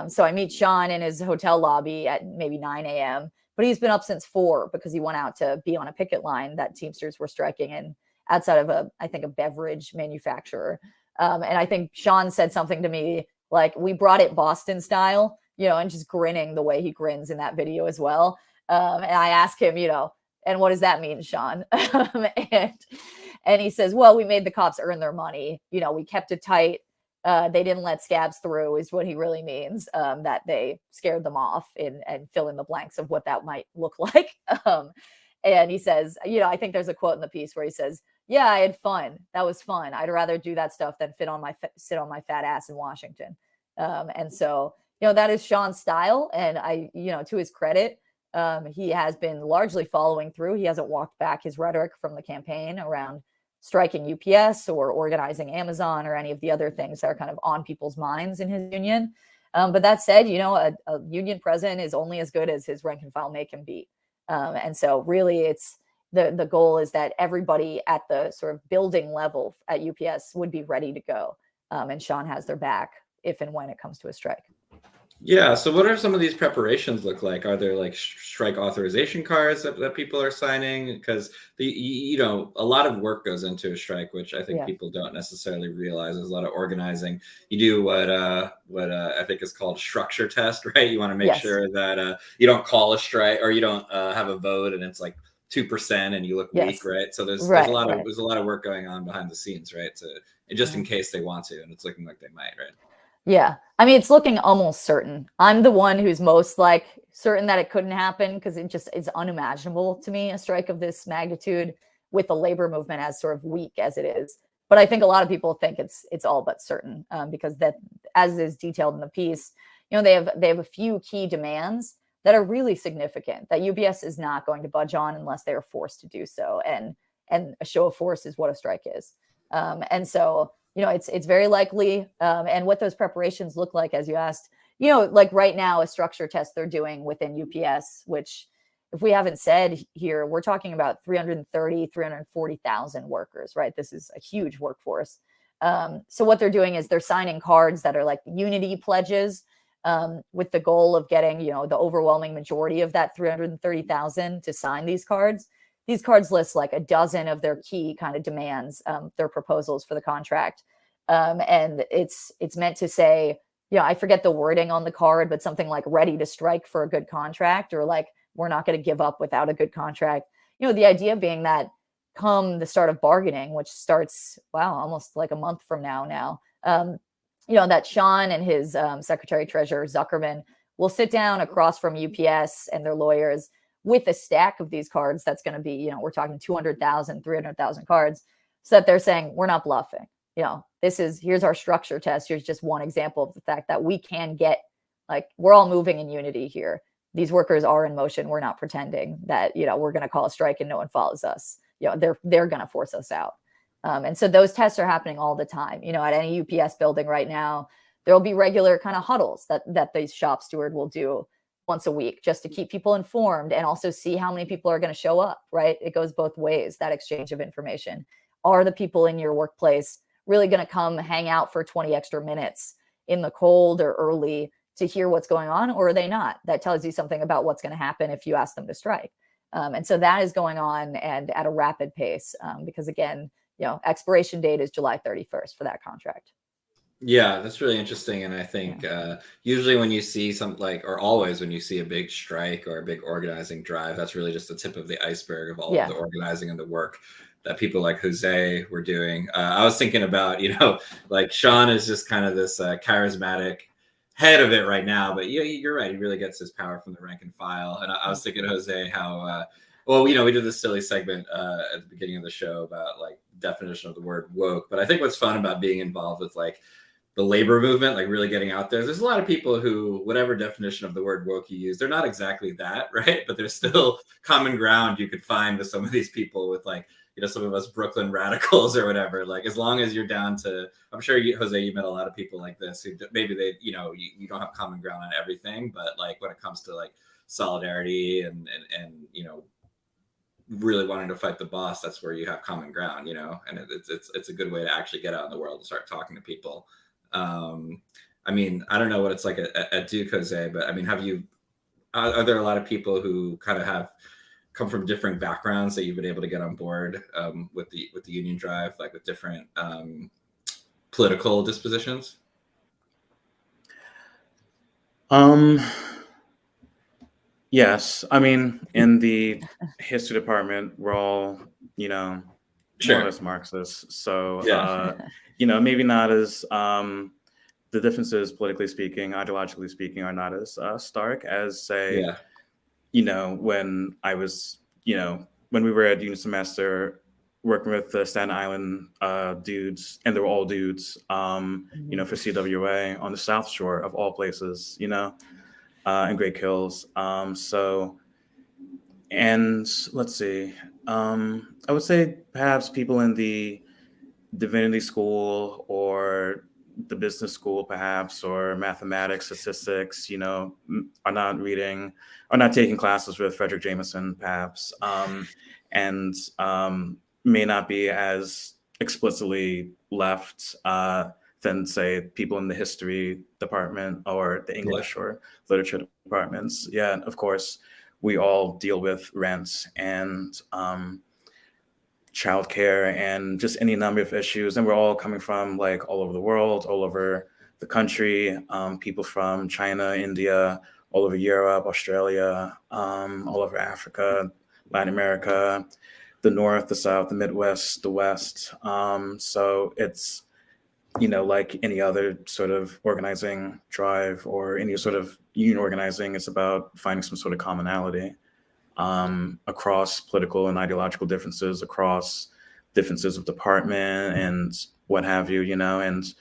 So I meet Sean in his hotel lobby at maybe 9 a.m., but he's been up since 4 because he went out to be on a picket line that Teamsters were striking in outside of I think a beverage manufacturer. And I think Sean said something to me like, we brought it Boston style, you know, and just grinning the way he grins in that video as well. And I asked him, you know, and what does that mean, Sean? And he says, well, we made the cops earn their money. You know, we kept it tight. They didn't let scabs through is what he really means, that they scared them off and fill in the blanks of what that might look like. And he says, you know, I think there's a quote in the piece where he says, yeah, I had fun. That was fun. I'd rather do that stuff than sit on my fat ass in Washington. And so, you know, that is Sean's style. And you know, to his credit, he has been largely following through. He hasn't walked back his rhetoric from the campaign around striking UPS or organizing Amazon or any of the other things that are kind of on people's minds in his union. But that said, you know, a union president is only as good as his rank and file make him be. And so really it's the goal is that everybody at the sort of building level at UPS would be ready to go. And Sean has their back if and when it comes to a strike. Yeah. So what are some of these preparations look like? Are there like strike authorization cards that people are signing? Because you know, a lot of work goes into a strike, which I think people don't necessarily realize. There's a lot of organizing. You do what I think is called structure test, right? You want to make sure that you don't call a strike or you don't have a vote and it's like 2% and you look weak, right? So there's a lot of work going on behind the scenes, right? Just in case they want to, and it's looking like they might, right? Yeah. I mean, it's looking almost certain. I'm the one who's most like certain that it couldn't happen because it just is unimaginable to me, a strike of this magnitude with the labor movement as sort of weak as it is. But I think a lot of people think it's all but certain because that, as is detailed in the piece, you know, they have a few key demands that are really significant that UPS is not going to budge on unless they are forced to do so. And a show of force is what a strike is. And so, you know, it's very likely. And what those preparations look like, as you asked, you know, like right now, a structure test they're doing within UPS, which if we haven't said here, we're talking about 340,000 workers, right? This is a huge workforce. So what they're doing is they're signing cards that are like unity pledges with the goal of getting, you know, the overwhelming majority of that 330,000 to sign these cards. These cards list like a dozen of their key kind of demands, their proposals for the contract. And it's meant to say, you know, I forget the wording on the card, but something like ready to strike for a good contract, or like, we're not going to give up without a good contract. You know, the idea being that come the start of bargaining, which starts, almost like a month from now, you know, that Sean and his Secretary Treasurer Zuckerman will sit down across from UPS and their lawyers with a stack of these cards that's going to be, you know, we're talking 200,000, 300,000 cards, so that they're saying, we're not bluffing. You know, here's our structure test. Here's just one example of the fact that we can get, like, we're all moving in unity here. These workers are in motion. We're not pretending that, you know, we're going to call a strike and no one follows us. You know, they're going to force us out. And so those tests are happening all the time. You know, at any UPS building right now, there'll be regular kind of huddles that the shop steward will do once a week just to keep people informed and also see how many people are going to show up, right? It goes both ways, that exchange of information. Are the people in your workplace really going to come hang out for 20 extra minutes in the cold or early, to hear what's going on, or are they not? That tells you something about what's going to happen if you ask them to strike. And so that is going on, and at a rapid pace, because again, expiration date is July 31st for that contract. Yeah, that's really interesting. And I think usually when you see or always when you see a big strike or a big organizing drive, that's really just the tip of the iceberg of all of the organizing and the work that people like Jose were doing. I was thinking about, like Sean is just kind of this charismatic head of it right now, but you're right. He really gets his power from the rank and file. And I was thinking, Jose, how, we did this silly segment at the beginning of the show about like definition of the word woke. But I think what's fun about being involved with like the labor movement, like really getting out there's a lot of people who, whatever definition of the word woke you use, they're not exactly that, right? But there's still common ground you could find with some of these people with like, some of us Brooklyn radicals or whatever. Like, as long as you're down to, I'm sure Jose, you met a lot of people like this who maybe they, you don't have common ground on everything, but like when it comes to like solidarity and really wanting to fight the boss, that's where you have common ground, and it's a good way to actually get out in the world and start talking to people. I mean, I don't know what it's like at Duke, Jose, but I mean, are there a lot of people who kind of come from different backgrounds that you've been able to get on board with the union drive, like with different political dispositions? Yes. I mean, in the history department, we're all, more or less Marxists. So, maybe not as, the differences, politically speaking, ideologically speaking, are not as stark as, say, when I was, when we were at Union Semester working with the Staten Island dudes, and they were all dudes, for CWA on the South Shore of all places, in Great Kills. And let's see, I would say perhaps people in the divinity school or the business school, perhaps, or mathematics, statistics, are not taking classes with Frederick Jameson, perhaps, and may not be as explicitly left than, say, people in the history department or the English or literature departments. Yeah, of course, we all deal with rents and childcare and just any number of issues. And we're all coming from like all over the world, all over the country, people from China, India, all over Europe, Australia, all over Africa, Latin America, the North, the South, the Midwest, the West. So it's, like any other sort of organizing drive or any sort of union organizing, it's about finding some sort of commonality across political and ideological differences, across differences of department and what have you, and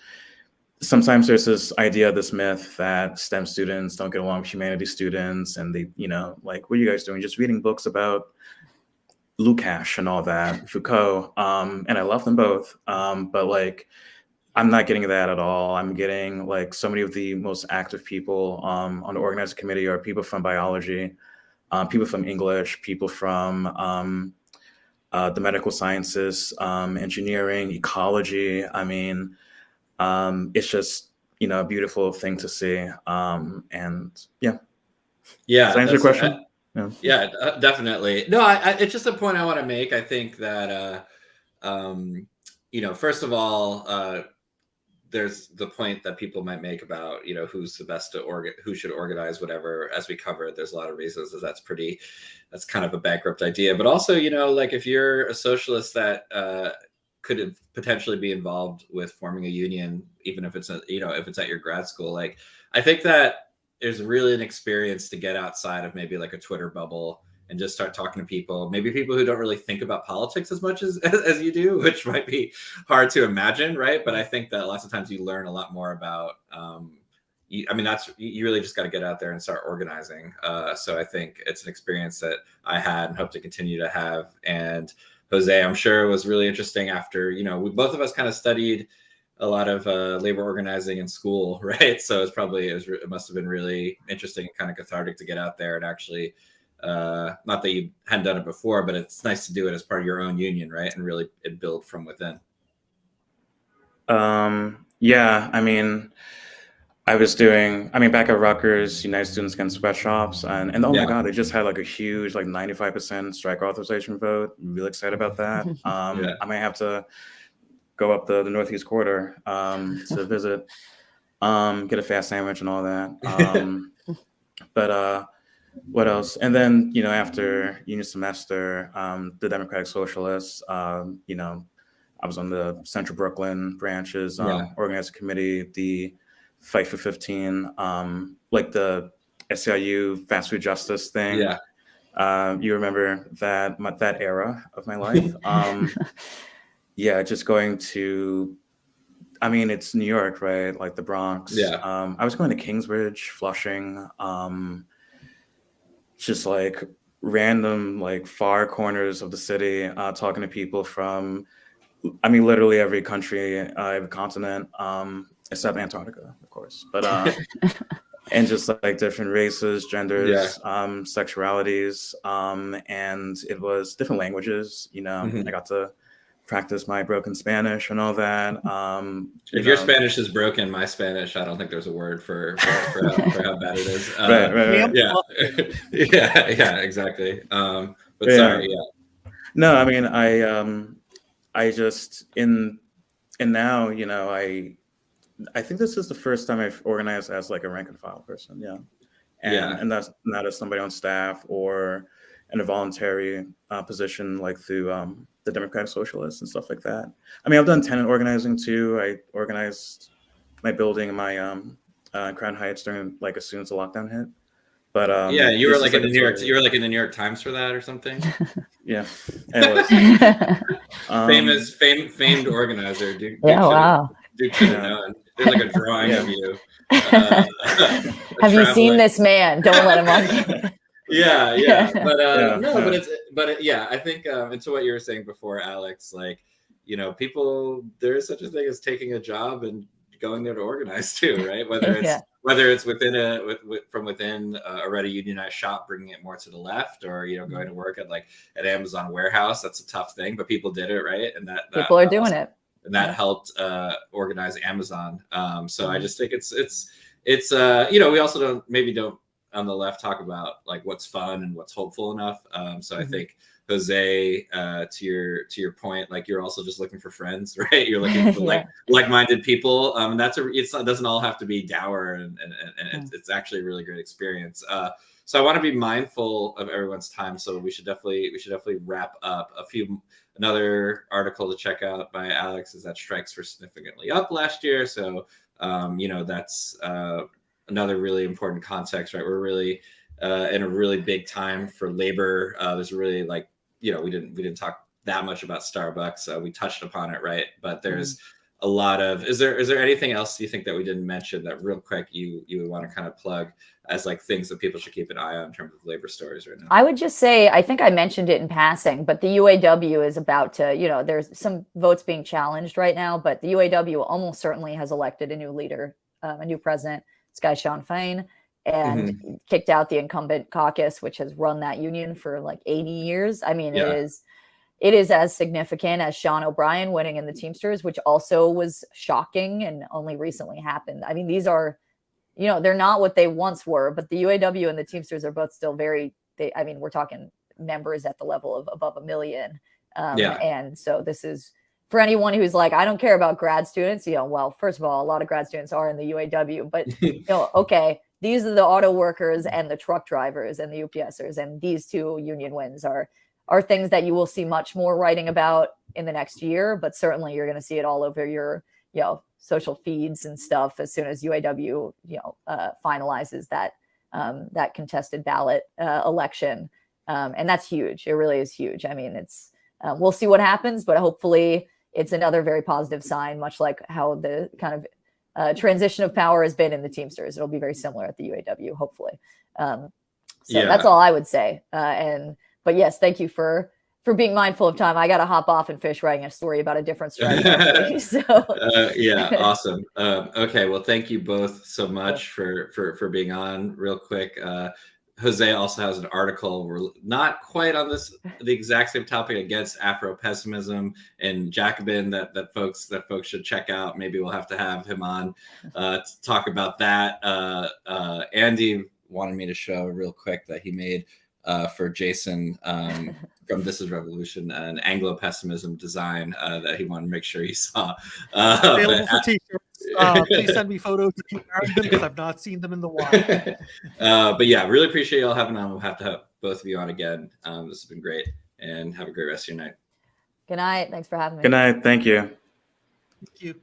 sometimes there's this idea, this myth that STEM students don't get along with humanities students, and they, like, what are you guys doing? Just reading books about Lukács and all that, Foucault, and I love them both, but like, I'm not getting that at all. I'm getting like so many of the most active people on the organizing committee are people from biology, people from English, people from the medical sciences, engineering, ecology. I mean, it's just, a beautiful thing to see. And yeah. Yeah. Does that answer your question? Yeah, definitely. No, it's just a point I want to make. I think that, first of all, there's the point that people might make about, who's the best who should organize whatever. As we covered, there's a lot of reasons that's kind of a bankrupt idea. But also, like if you're a socialist that could potentially be involved with forming a union, even if it's if it's at your grad school, like I think that there's really an experience to get outside of maybe like a Twitter bubble and just start talking to people, maybe people who don't really think about politics as much as you do, which might be hard to imagine, right? But I think that lots of times you learn a lot more about, you really just got to get out there and start organizing. So I think it's an experience that I had and hope to continue to have. And Jose, I'm sure it was really interesting after, we both of us kind of studied a lot of labor organizing in school, right? So it must have been really interesting and kind of cathartic to get out there and actually, not that you hadn't done it before, but it's nice to do it as part of your own union, right? And really build from within. Yeah, I mean, I was doing, I mean, back at Rutgers, United Students Against Sweatshops, and oh my God, they just had like a huge, like 95% strike authorization vote. I'm really excited about that. I might have to go up the Northeast Corridor to visit, get a fast sandwich and all that. But what else? And then, after union semester, the Democratic Socialists, I was on the Central Brooklyn branches, organizing committee, the Fight for 15, like the SEIU fast food justice thing. You remember that era of my life. Just going to, I mean, it's New York, right? Like the Bronx. I was going to Kingsbridge, Flushing, just like random, like far corners of the city, talking to people from, I mean, literally every country, every continent, except Antarctica, of course. But and just like different races, genders, sexualities, and it was different languages. I got to practice my broken Spanish and all that. If your Spanish is broken, my Spanish, I don't think there's a word for how bad it is. Right. Yeah, exactly. But sorry, No, I mean, I just and now, I think this is the first time I've organized as like a rank and file person. And that's not as somebody on staff or in a voluntary position, like through the Democratic Socialists and stuff like that. I mean, I've done tenant organizing too. I organized my building in my Crown Heights during like as soon as the lockdown hit. But you were like in the New York. You were like in the New York Times for that or something. Yeah, it was famed organizer. Dude should have known. There's like a drawing of you. Have you seen this man? Don't let him on. But I think into what you were saying before, Alex, like, people, there is such a thing as taking a job and going there to organize too, right? Whether it's within from within a already unionized shop, bringing it more to the left, or going to work at Amazon warehouse. That's a tough thing, but people did it, right? And that people are doing it. And that helped organize Amazon. So I just think it's we also don't on the left talk about like what's fun and what's hopeful enough. So I think, Jose, to your point, like you're also just looking for friends, right? You're looking for like-minded people. It doesn't all have to be dour, and it's actually a really great experience. So I want to be mindful of everyone's time. So we should definitely wrap up. Another article to check out by Alex is that strikes were significantly up last year. So that's another really important context, right? We're really in a really big time for labor. There's really we didn't talk that much about Starbucks. We touched upon it, right? But there's a lot of, is there anything else you think that we didn't mention that real quick you would want to kind of plug as like things that people should keep an eye on in terms of labor stories right now? I would just say, I think I mentioned it in passing, but the UAW is about to, there's some votes being challenged right now, but the UAW almost certainly has elected a new leader, a new president, this guy, Sean Fain, and kicked out the incumbent caucus, which has run that union for like 80 years. I mean, it is as significant as Sean O'Brien winning in the Teamsters, which also was shocking and only recently happened. I mean, these are, they're not what they once were, but the UAW and the Teamsters are both still we're talking members at the level of above 1 million. And so this is, for anyone who's like, I don't care about grad students, well, first of all, a lot of grad students are in the UAW, but okay, these are the auto workers and the truck drivers and the UPSers, and these two union wins are things that you will see much more writing about in the next year, but certainly you're going to see it all over your, social feeds and stuff as soon as UAW, finalizes that contested ballot election. And that's huge. It really is huge. I mean, it's, we'll see what happens, but hopefully it's another very positive sign, much like how the kind of transition of power has been in the Teamsters. It'll be very similar at the UAW, hopefully. That's all I would say. But yes, thank you for being mindful of time. I got to hop off and fish writing a story about a different strike. Awesome. Okay, well, thank you both so much for being on. Real quick, Jose also has an article, not quite on the exact same topic, against Afro-pessimism and Jacobin that folks should check out. Maybe we'll have to have him on to talk about that. Andy wanted me to show real quick that he made for Jason from This Is Revolution, an Anglo-pessimism design that he wanted to make sure he saw. Available for t-shirts. Please send me photos of you wearing them because I've not seen them in the wild. But yeah, really appreciate y'all having on. We'll have to have both of you on again. This has been great, and have a great rest of your night. Good night. Thanks for having me. Good night. Thank you. Thank you.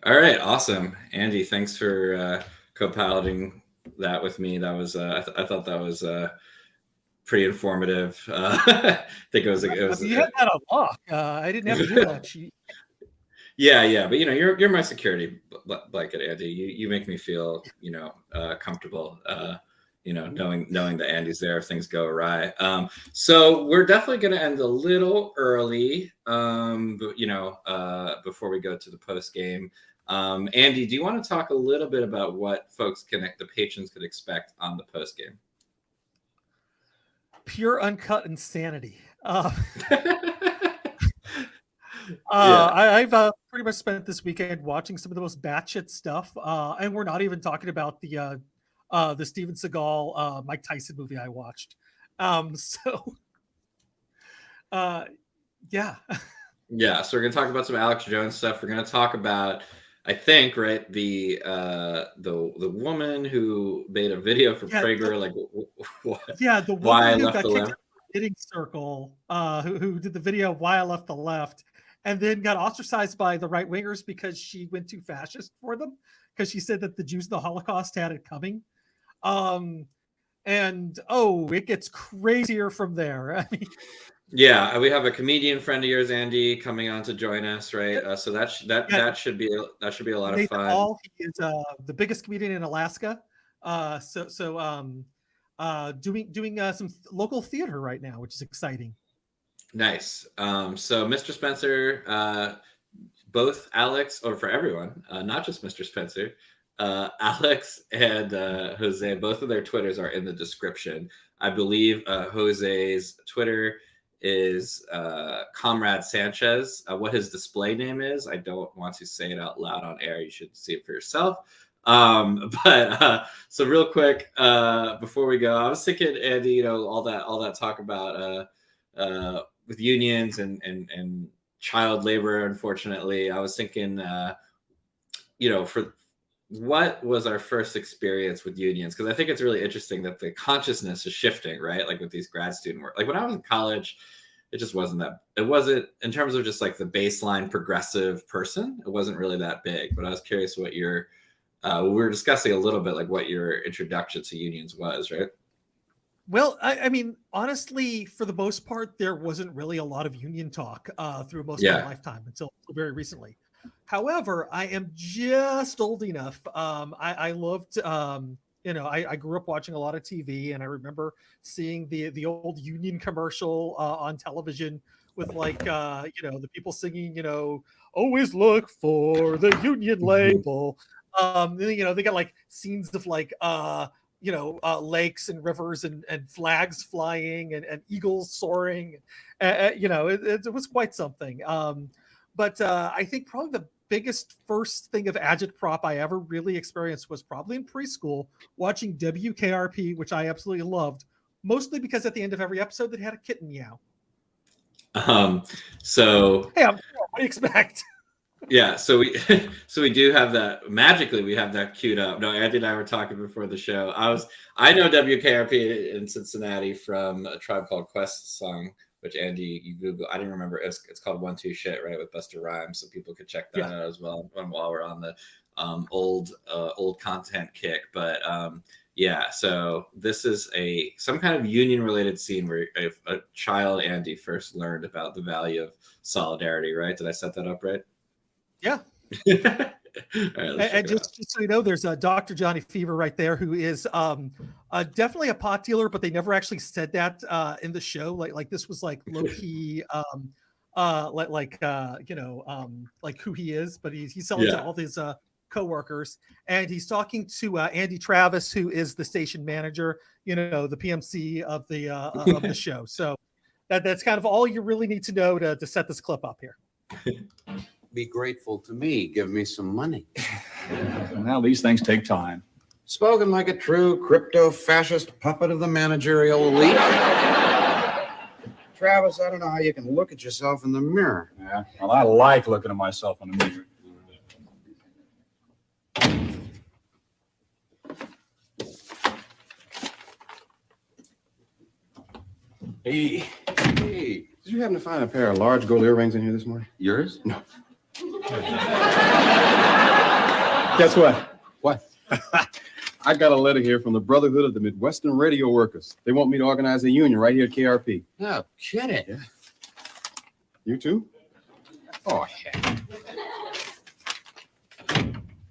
All right, awesome, Andy. Thanks for co-piloting that with me. That was I thought that was pretty informative. I think it was. You had that on lock. I didn't have to do much. Yeah, but you're my security blanket, Andy. You make me feel comfortable. Knowing that Andy's there if things go awry. So we're definitely going to end a little early. But before we go to the post game, Andy, do you want to talk a little bit about what the patrons could expect on the post game? Pure uncut insanity. Yeah. I've pretty much spent this weekend watching some of the most batshit stuff, and we're not even talking about the Steven Seagal Mike Tyson movie I watched. Yeah. Yeah, so we're gonna talk about some Alex Jones stuff. We're gonna talk about, I think, right, the woman who made a video for Prager, the woman why I who left got the kicked left. out of the knitting circle, who did the video Why I Left the Left, and then got ostracized by the right wingers because she went too fascist for them, because she said that the Jews in the Holocaust had it coming. It gets crazier from there. I mean, yeah, we have a comedian friend of yours, Andy, coming on to join us, right? So that should be a lot of fun. Paul, he is the biggest comedian in Alaska. Doing some local theater right now, which is exciting. Nice. So Mr. Spencer, both Alex, or for everyone, not just Mr. Spencer, Alex and Jose, both of their Twitters are in the description. I believe Jose's Twitter is Comrade Sanchez. What his display name is, I don't want to say it out loud on air. You should see it for yourself. So real quick, before we go, I was thinking, Andy, all that talk about with unions and child labor, unfortunately, I was thinking, for what was our first experience with unions? Because I think it's really interesting that the consciousness is shifting, right? Like with these grad student work. Like when I was in college, it just wasn't in terms of just like the baseline progressive person, it wasn't really that big. But I was curious what we were discussing a little bit, like what your introduction to unions was, right? Well, I mean, honestly, for the most part, there wasn't really a lot of union talk through most of my lifetime until very recently. However, I am just old enough. I loved, I grew up watching a lot of TV, and I remember seeing the old union commercial on television with the people singing, always look for the union label. They got like scenes of lakes and rivers and flags flying and eagles soaring. It was quite something. But I think probably the biggest first thing of agitprop I ever really experienced was probably in preschool, watching WKRP, which I absolutely loved, mostly because at the end of every episode it had a kitten meow. So hey, what do you expect? Yeah, so we do have that. Magically, we have that queued up. No, Andy and I were talking before the show. I know WKRP in Cincinnati from a Tribe Called Quest song, which Andy, you Google. I didn't remember. It's called 1 2 Shit, right, with Busta Rhymes, so people could check that out as well while we're on the old content kick. But so this is some kind of union related scene where a child, Andy, first learned about the value of solidarity. Right? Did I set that up right? Yeah. Right, and just so you know, there's Dr. Johnny Fever right there, who is definitely a pot dealer, but they never actually said that in the show. Like this was like low key, like who he is, but he's selling to all these coworkers, and he's talking to Andy Travis, who is the station manager, the PMC of the show. So that's kind of all you really need to know to set this clip up here. Be grateful to me. Give me some money. Well, these things take time. Spoken like a true crypto-fascist puppet of the managerial elite. Travis, I don't know how you can look at yourself in the mirror. Yeah, well, I like looking at myself in the mirror. Hey, did you happen to find a pair of large gold earrings in here this morning? Yours? No. Guess what? What? I got a letter here from the Brotherhood of the Midwestern Radio Workers. They want me to organize a union right here at KRP. No kidding. Yeah. You too? Oh, heck.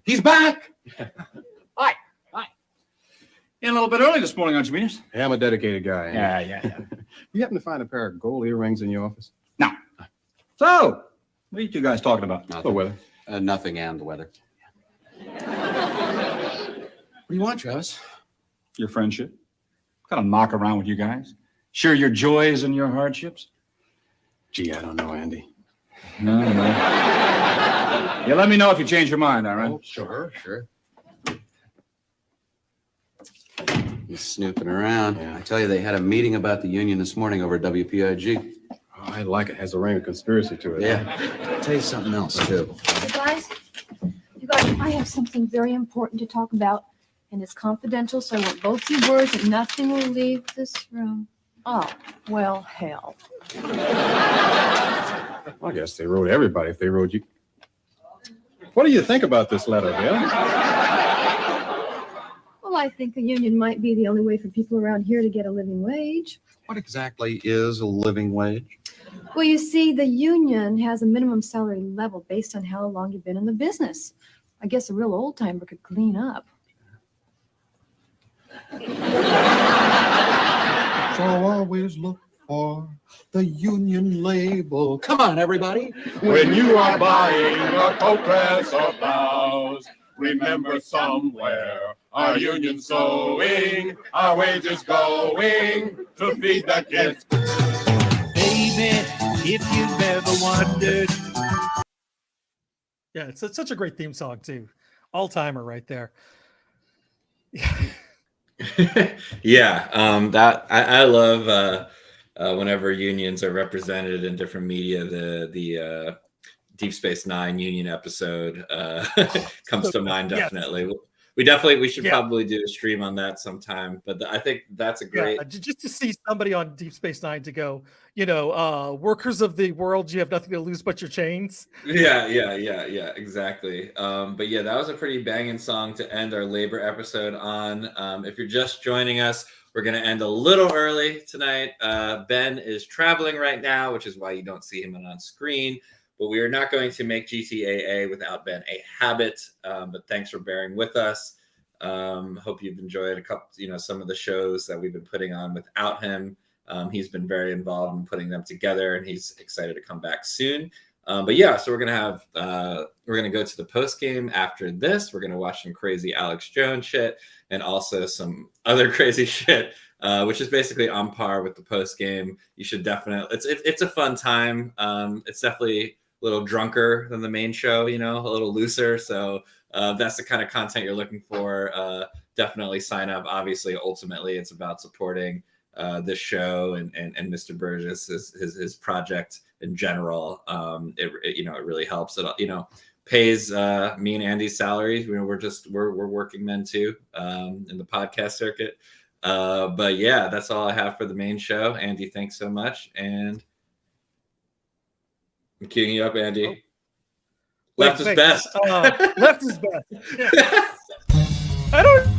He's back. Hi. In a little bit early this morning, aren't you, Venus? Hey, I'm a dedicated guy. Yeah. You happen to find a pair of gold earrings in your office? No. So, what are you two guys talking about? Nothing. The weather. Nothing and the weather. What do you want, Travis? Your friendship. Kind of knock around with you guys. Share your joys and your hardships. Gee, I don't know, Andy. No. Yeah, let me know if you change your mind, all right? Oh, sure. He's snooping around. Yeah. I tell you, they had a meeting about the union this morning over at WPIG. Oh, I like it. Has a ring of conspiracy to it. Yeah. I'll tell you something else, too. You guys, I have something very important to talk about, and it's confidential, so I want both you words and nothing will leave this room. Oh, well, hell. I guess they wrote everybody if they wrote you. What do you think about this letter, Bill? Well, I think the union might be the only way for people around here to get a living wage. What exactly is a living wage? Well, you see, the union has a minimum salary level based on how long you've been in the business. I guess a real old timer could clean up. So always look for the union label. Come on, everybody. When you are buying a coat, dress, or blouse, remember somewhere our union sewing, our wages going to feed the kids. Baby, if you've ever wondered. Yeah, it's such a great theme song too. All timer right there. Yeah, that I love whenever unions are represented in different media. The Deep Space Nine union episode comes to mind definitely. Yes. We should probably do a stream on that sometime. But I think that's a great just to see somebody on Deep Space Nine to go, workers of the world, you have nothing to lose but your chains. Yeah, exactly. But yeah, that was a pretty banging song to end our labor episode on. If you're just joining us, we're going to end a little early tonight. Ben is traveling right now, which is why you don't see him on screen. But we are not going to make GTAA without Ben a habit. But thanks for bearing with us. Hope you've enjoyed some of the shows that we've been putting on without him. He's been very involved in putting them together, and he's excited to come back soon. But yeah, so we're gonna go to the post game after this. We're gonna watch some crazy Alex Jones shit and also some other crazy shit, which is basically on par with the post game. You should definitely. It's a fun time. It's definitely a little drunker than the main show, a little looser. So that's the kind of content you're looking for. Definitely sign up. Obviously, ultimately, it's about supporting this show and Mr. Burgess, his project in general. It really helps. It pays me and Andy's salaries. We're working men too in the podcast circuit. But yeah, that's all I have for the main show. Andy, thanks so much, and I'm queuing you up, Andy. Oh. Left is best. Left is best. Yeah. I don't.